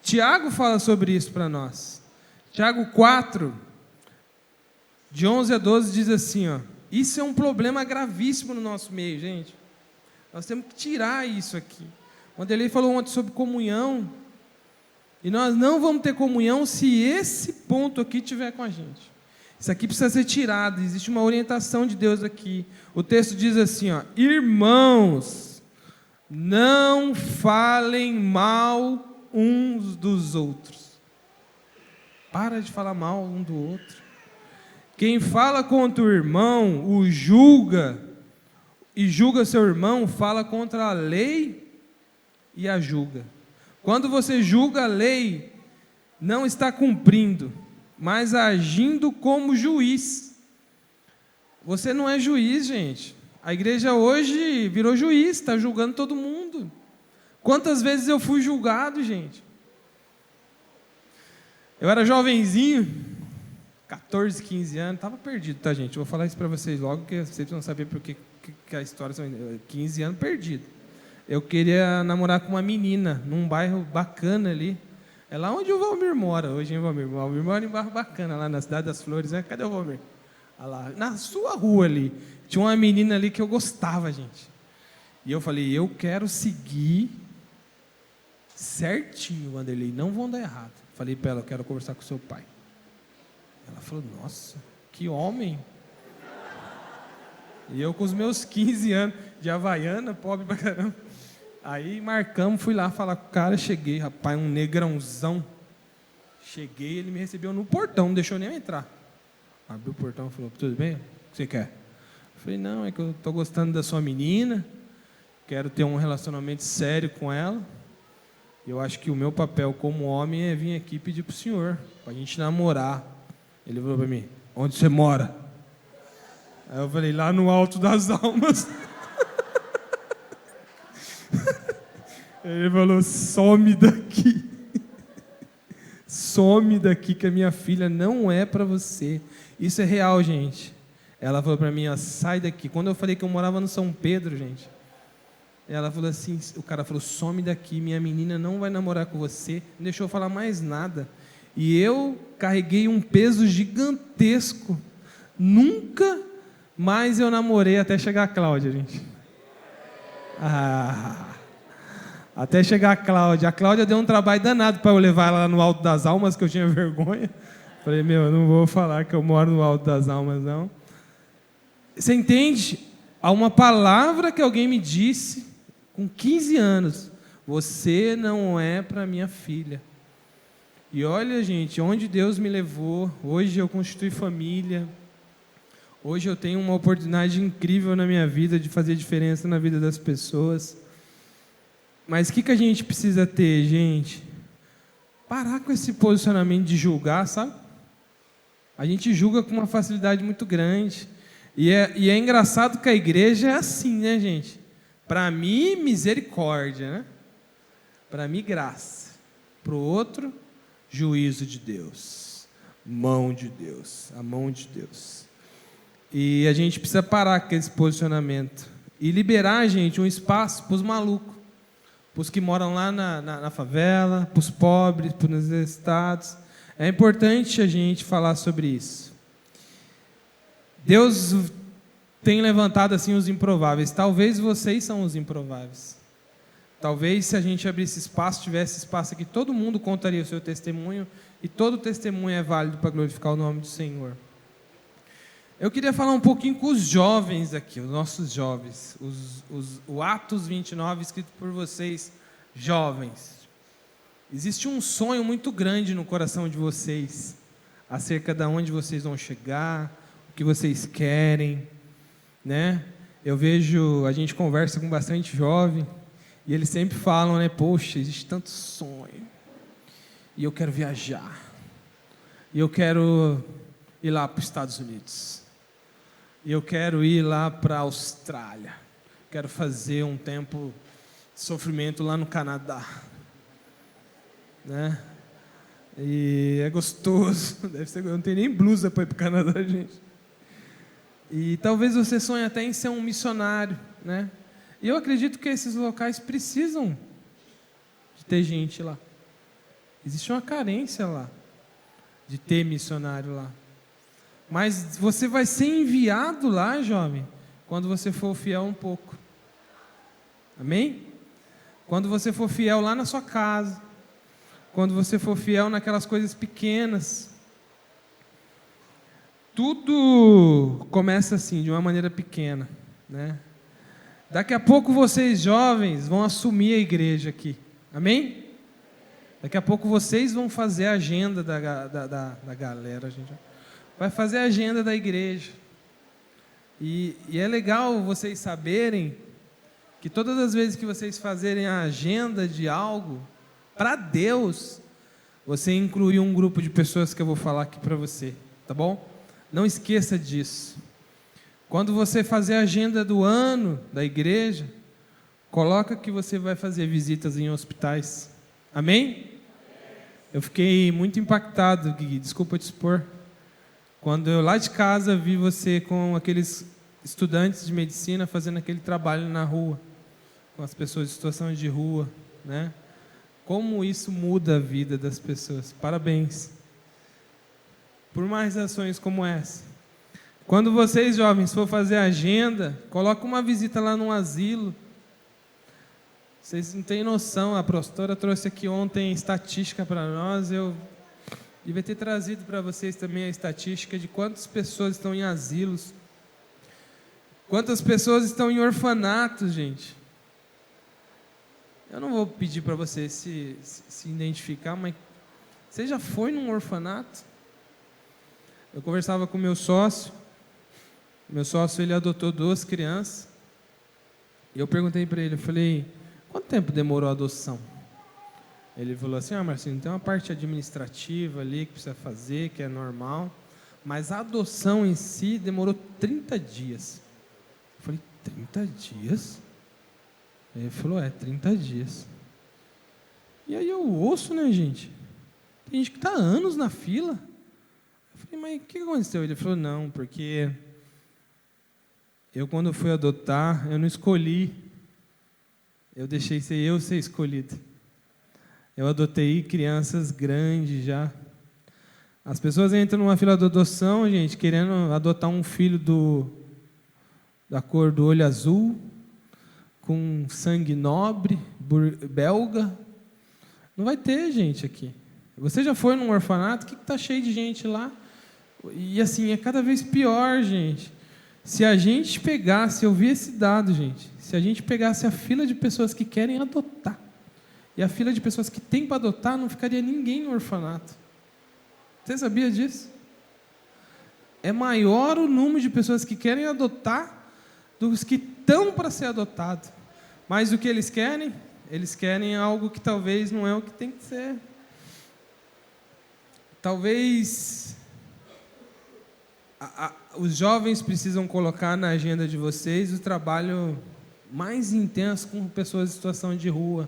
Tiago fala sobre isso para nós. Tiago 4, de 11 a 12, diz assim, ó: Isso é um problema gravíssimo no nosso meio, gente. Nós temos que tirar isso aqui. O Wanderlei falou ontem sobre comunhão, e nós não vamos ter comunhão se esse ponto aqui estiver com a gente. Isso aqui precisa ser tirado, existe uma orientação de Deus aqui. O texto diz assim, ó, irmãos, não falem mal uns dos outros. Para de falar mal um do outro. Quem fala contra o irmão, o julga, e julga seu irmão, fala contra a lei e a julga. Quando você julga a lei, não está cumprindo, mas agindo como juiz. Você não é juiz, gente. A igreja hoje virou juiz, está julgando todo mundo. Quantas vezes eu fui julgado, gente? Eu era jovenzinho, 14, 15 anos, estava perdido, tá, gente? Eu vou falar isso para vocês logo, porque vocês vão saber por que a história são 15 anos perdido. Eu queria namorar com uma menina, num bairro bacana ali. É lá onde o Valmir mora, hoje em Valmir. O Valmir mora em um bairro bacana, lá na Cidade das Flores, né? Cadê o Valmir? Lá, na sua rua ali. Tinha uma menina ali que eu gostava, gente. E eu falei, eu quero seguir certinho, Wanderlei, não vão dar errado. Falei para ela, eu quero conversar com seu pai. Ela falou, nossa, que homem. E eu com os meus 15 anos de Havaiana, pobre pra caramba. Aí marcamos, fui lá falar com o cara, cheguei, rapaz, um negrãozão. Cheguei, ele me recebeu no portão, não deixou nem eu entrar. Abriu o portão e falou, tudo bem? O que você quer? Eu falei, não, é que eu estou gostando da sua menina, quero ter um relacionamento sério com ela. Eu acho que o meu papel como homem é vir aqui pedir para o senhor, para a gente namorar. Ele falou para mim, onde você mora? Aí eu falei, lá no Alto das Almas. Ele falou, some daqui. Some daqui que a minha filha não é para você. Isso é real, gente. Ela falou para mim, ó, sai daqui. Quando eu falei que eu morava no São Pedro, gente, ela falou assim, o cara falou, some daqui, minha menina não vai namorar com você. Não deixou eu falar mais nada. E eu carreguei um peso gigantesco. Nunca mais eu namorei até chegar a Cláudia, gente. Até chegar a Cláudia. A Cláudia deu um trabalho danado para eu levar ela no Alto das Almas, que eu tinha vergonha. Falei, eu não vou falar que eu moro no Alto das Almas, não. Você entende? Há uma palavra que alguém me disse, com 15 anos, você não é para minha filha. E olha, gente, onde Deus me levou, hoje eu constitui família, hoje eu tenho uma oportunidade incrível na minha vida de fazer diferença na vida das pessoas. Mas o que a gente precisa ter, gente? Parar com esse posicionamento de julgar, sabe? A gente julga com uma facilidade muito grande. E é engraçado que a igreja é assim, né, gente? Para mim, misericórdia, né? Para mim, graça. Para o outro, juízo de Deus. Mão de Deus. A mão de Deus. E a gente precisa parar com esse posicionamento. E liberar, gente, um espaço para os malucos. Para os que moram lá na favela, para os pobres, para os necessitados. É importante a gente falar sobre isso. Deus tem levantado assim os improváveis. Talvez vocês são os improváveis. Talvez se a gente abrisse espaço, tivesse espaço aqui, todo mundo contaria o seu testemunho, e todo testemunho é válido para glorificar o nome do Senhor. Eu queria falar um pouquinho com os jovens aqui, os nossos jovens, o Atos 29, escrito por vocês, jovens. Existe um sonho muito grande no coração de vocês, acerca de onde vocês vão chegar, o que vocês querem, né? Eu vejo, a gente conversa com bastante jovem, e eles sempre falam, né? Poxa, existe tanto sonho, e eu quero viajar, e eu quero ir lá para os Estados Unidos, e eu quero ir lá para a Austrália, quero fazer um tempo de sofrimento lá no Canadá, né? E é gostoso, deve ser, eu não tenho nem blusa para ir para o Canadá, gente. E talvez você sonhe até em ser um missionário, né? E eu acredito que esses locais precisam de ter gente lá. Existe uma carência lá, de ter missionário lá. Mas você vai ser enviado lá, jovem, quando você for fiel um pouco. Amém? Quando você for fiel lá na sua casa, quando você for fiel naquelas coisas pequenas. Tudo começa assim, de uma maneira pequena, né? Daqui a pouco vocês jovens vão assumir a igreja aqui, amém? Daqui a pouco vocês vão fazer a agenda da galera, a gente vai fazer a agenda da igreja. E é legal vocês saberem que todas as vezes que vocês fazerem a agenda de algo, para Deus, você incluir um grupo de pessoas que eu vou falar aqui para você, tá bom? Não esqueça disso. Quando você fazer a agenda do ano da igreja, coloca que você vai fazer visitas em hospitais. Amém? Eu fiquei muito impactado, Gui, desculpa te expor. Quando eu lá de casa vi você com aqueles estudantes de medicina fazendo aquele trabalho na rua, com as pessoas em situação de rua, né? Como isso muda a vida das pessoas. Parabéns. Por mais ações como essa. Quando vocês jovens for fazer agenda, coloca uma visita lá num asilo. Vocês não têm noção, a pastora trouxe aqui ontem estatística para nós, eu devia ter trazido para vocês também a estatística de quantas pessoas estão em asilos, quantas pessoas estão em orfanatos, gente. Eu não vou pedir para você se identificar, mas você já foi num orfanato? Eu conversava com meu sócio ele adotou 2 crianças, e eu perguntei para ele, eu falei, quanto tempo demorou a adoção? Ele falou assim, Marcinho, tem uma parte administrativa ali que precisa fazer, que é normal, mas a adoção em si demorou 30 dias. Eu falei, 30 dias? Ele falou, 30 dias. E aí eu ouço, né, gente? Tem gente que está há anos na fila. Eu falei, mas o que aconteceu? Ele falou, não, porque eu quando fui adotar, eu não escolhi. Eu deixei ser escolhido. Eu adotei crianças grandes já. As pessoas entram numa fila de adoção, gente, querendo adotar um filho da cor do olho azul, com sangue nobre, belga. Não vai ter gente aqui. Você já foi num orfanato? O que está cheio de gente lá? E assim, é cada vez pior, gente. Se a gente pegasse, eu vi esse dado, gente, se a gente pegasse a fila de pessoas que querem adotar e a fila de pessoas que tem para adotar, não ficaria ninguém no orfanato. Você sabia disso? É maior o número de pessoas que querem adotar dos que estão para ser adotado. Mas o que eles querem? Eles querem algo que talvez não é o que tem que ser. Talvez os jovens precisam colocar na agenda de vocês o trabalho mais intenso com pessoas em situação de rua.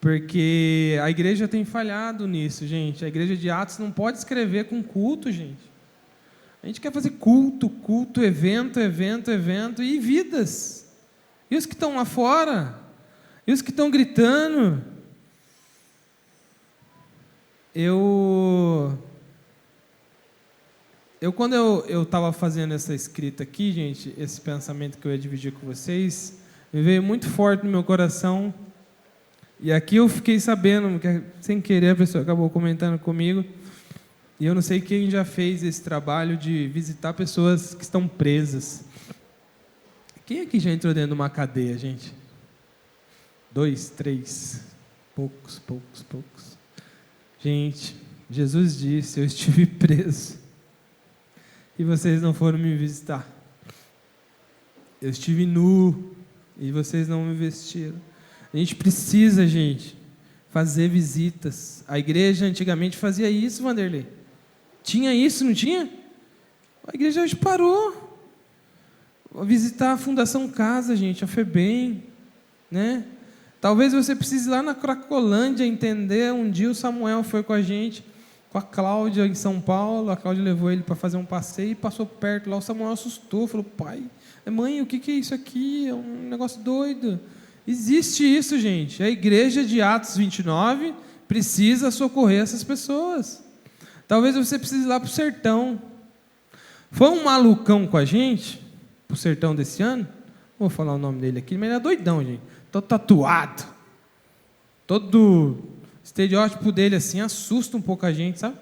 Porque a igreja tem falhado nisso, gente. A igreja de Atos não pode escrever com culto, gente. A gente quer fazer culto, evento e vidas. E os que estão lá fora? E os que estão gritando? Quando eu estava fazendo essa escrita aqui, gente, esse pensamento que eu ia dividir com vocês, me veio muito forte no meu coração. E aqui eu fiquei sabendo, que sem querer a pessoa acabou comentando comigo, e eu não sei quem já fez esse trabalho de visitar pessoas que estão presas. Quem aqui já entrou dentro de uma cadeia, gente? 2, 3, poucos. Gente, Jesus disse, eu estive preso, e vocês não foram me visitar. Eu estive nu, e vocês não me vestiram. A gente precisa, gente, fazer visitas. A igreja antigamente fazia isso, Vanderlei. Tinha isso, não tinha? A igreja hoje parou. Visitar a Fundação Casa, gente, a FEBEM, né? Talvez você precise ir lá na Cracolândia entender. Um dia o Samuel foi com a gente, com a Cláudia em São Paulo. A Cláudia levou ele para fazer um passeio e passou perto lá. O Samuel assustou, falou, pai, mãe, o que é isso aqui? É um negócio doido. Existe isso, gente. A igreja de Atos 29 precisa socorrer essas pessoas. Talvez você precise ir lá para o sertão. Foi um malucão com a gente, para o sertão desse ano. Vou falar o nome dele aqui, mas ele é doidão, gente. Todo tatuado. Todo estereótipo dele assim, assusta um pouco a gente, sabe?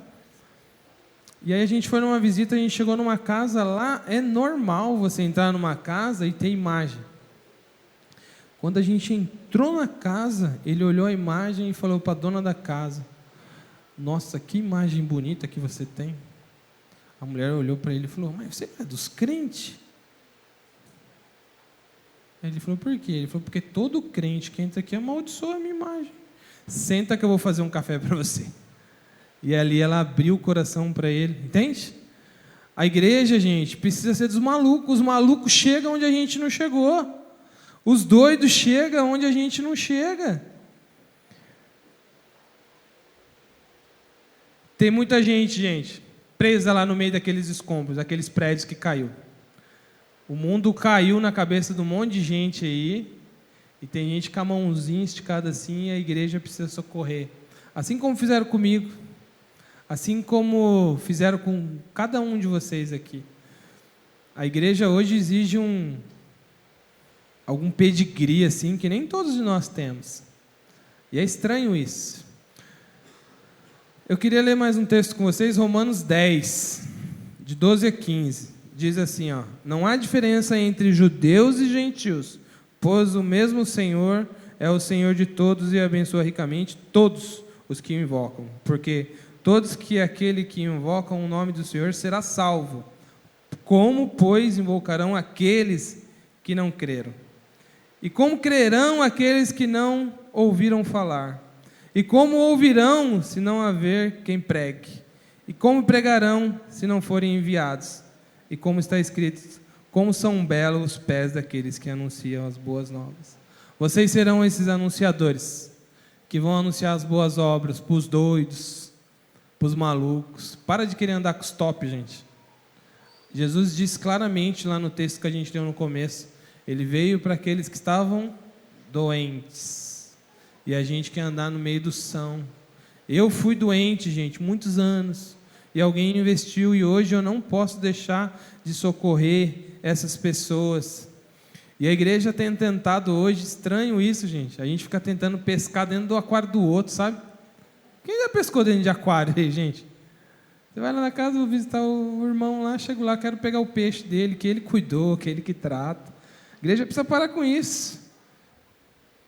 E aí a gente foi numa visita, a gente chegou numa casa lá, é normal você entrar numa casa e ter imagem. Quando a gente entrou na casa, ele olhou a imagem e falou para a dona da casa: nossa, que imagem bonita que você tem. A mulher olhou para ele e falou: mas você é dos crentes? Ele falou: por quê? Ele falou: porque todo crente que entra aqui amaldiçoa a minha imagem. Senta que eu vou fazer um café para você. E ali ela abriu o coração para ele, entende? A igreja, gente, precisa ser dos malucos. Os malucos chegam onde a gente não chegou. Os doidos chegam onde a gente não chega. Tem muita gente, presa lá no meio daqueles escombros, aqueles prédios que caiu. O mundo caiu na cabeça de um monte de gente aí, e tem gente com a mãozinha esticada assim, e a igreja precisa socorrer. Assim como fizeram comigo, assim como fizeram com cada um de vocês aqui. A igreja hoje exige algum pedigree assim, que nem todos nós temos. E é estranho isso. Eu queria ler mais um texto com vocês, Romanos 10, de 12 a 15. Diz assim, ó: não há diferença entre judeus e gentios, pois o mesmo Senhor é o Senhor de todos e abençoa ricamente todos os que o invocam. Porque todos que aquele que invocam o nome do Senhor será salvo. Como, pois, invocarão aqueles que não creram? E como crerão aqueles que não ouviram falar? E como ouvirão se não haver quem pregue? E como pregarão se não forem enviados? E como está escrito: como são belos os pés daqueles que anunciam as boas novas. Vocês serão esses anunciadores, que vão anunciar as boas obras para os doidos, para os malucos. Para de querer andar com os top, gente. Jesus disse claramente lá no texto que a gente leu no começo: ele veio para aqueles que estavam doentes. E a gente quer andar no meio do são. Eu fui doente, gente, muitos anos. E alguém investiu, e hoje eu não posso deixar de socorrer essas pessoas. E a igreja tem tentado hoje, estranho isso, gente. A gente fica tentando pescar dentro do aquário do outro, sabe? Quem já pescou dentro de aquário aí, gente? Você vai lá na casa, vou visitar o irmão lá, chego lá, quero pegar o peixe dele, que ele cuidou, que ele que trata. A igreja precisa parar com isso.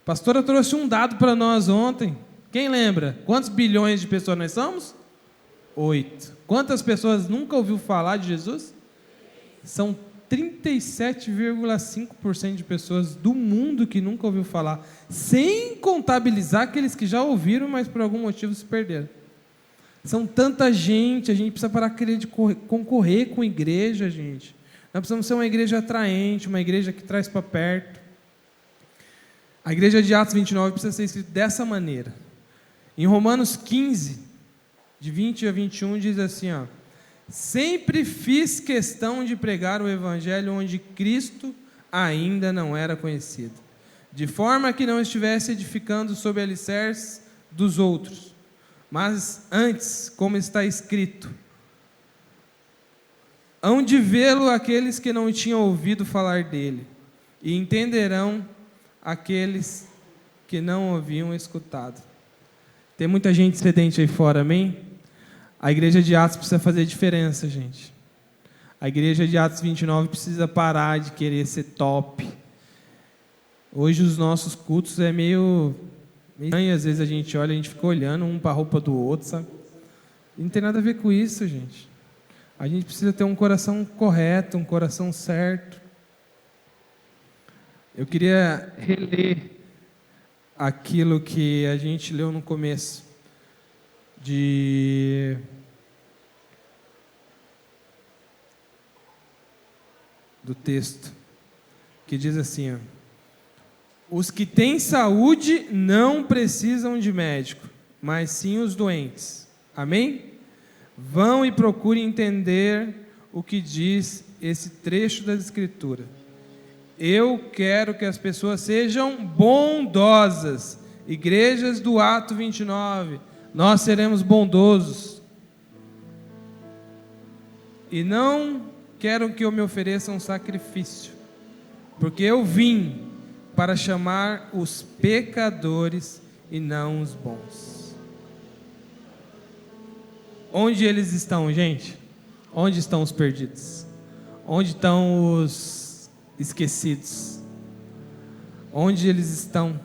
A pastora trouxe um dado para nós ontem. Quem lembra? Quantos bilhões de pessoas nós somos? 8. Quantas pessoas nunca ouviu falar de Jesus? São 37,5% de pessoas do mundo que nunca ouviu falar, sem contabilizar aqueles que já ouviram, mas por algum motivo se perderam. São tanta gente, a gente precisa parar de querer concorrer com a igreja, gente. Nós precisamos ser uma igreja atraente, uma igreja que traz para perto. A igreja de Atos 29 precisa ser escrita dessa maneira. Em Romanos 15, de 20 a 21, diz assim, ó: sempre fiz questão de pregar o evangelho onde Cristo ainda não era conhecido, de forma que não estivesse edificando sob alicerces dos outros, mas antes, como está escrito: hão de vê-lo aqueles que não tinham ouvido falar dele, e entenderão aqueles que não haviam escutado. Tem muita gente sedente aí fora, amém? A igreja de Atos precisa fazer diferença, gente. A igreja de Atos 29 precisa parar de querer ser top. Hoje os nossos cultos é meio estranho, às vezes a gente olha, a gente fica olhando um para a roupa do outro, sabe? E não tem nada a ver com isso, gente. A gente precisa ter um coração correto, um coração certo. Eu queria reler aquilo que a gente leu no começo do texto, que diz assim, ó: os que têm saúde não precisam de médico, mas sim os doentes. Amém? Vão e procurem entender o que diz esse trecho da Escritura. Eu quero que as pessoas sejam bondosas. Igrejas do Ato 29, nós seremos bondosos. e não quero que eu me ofereça um sacrifício, porque eu vim para chamar os pecadores e não os bons. Onde eles estão, gente? Onde estão os perdidos? Onde estão os esquecidos? Onde eles estão?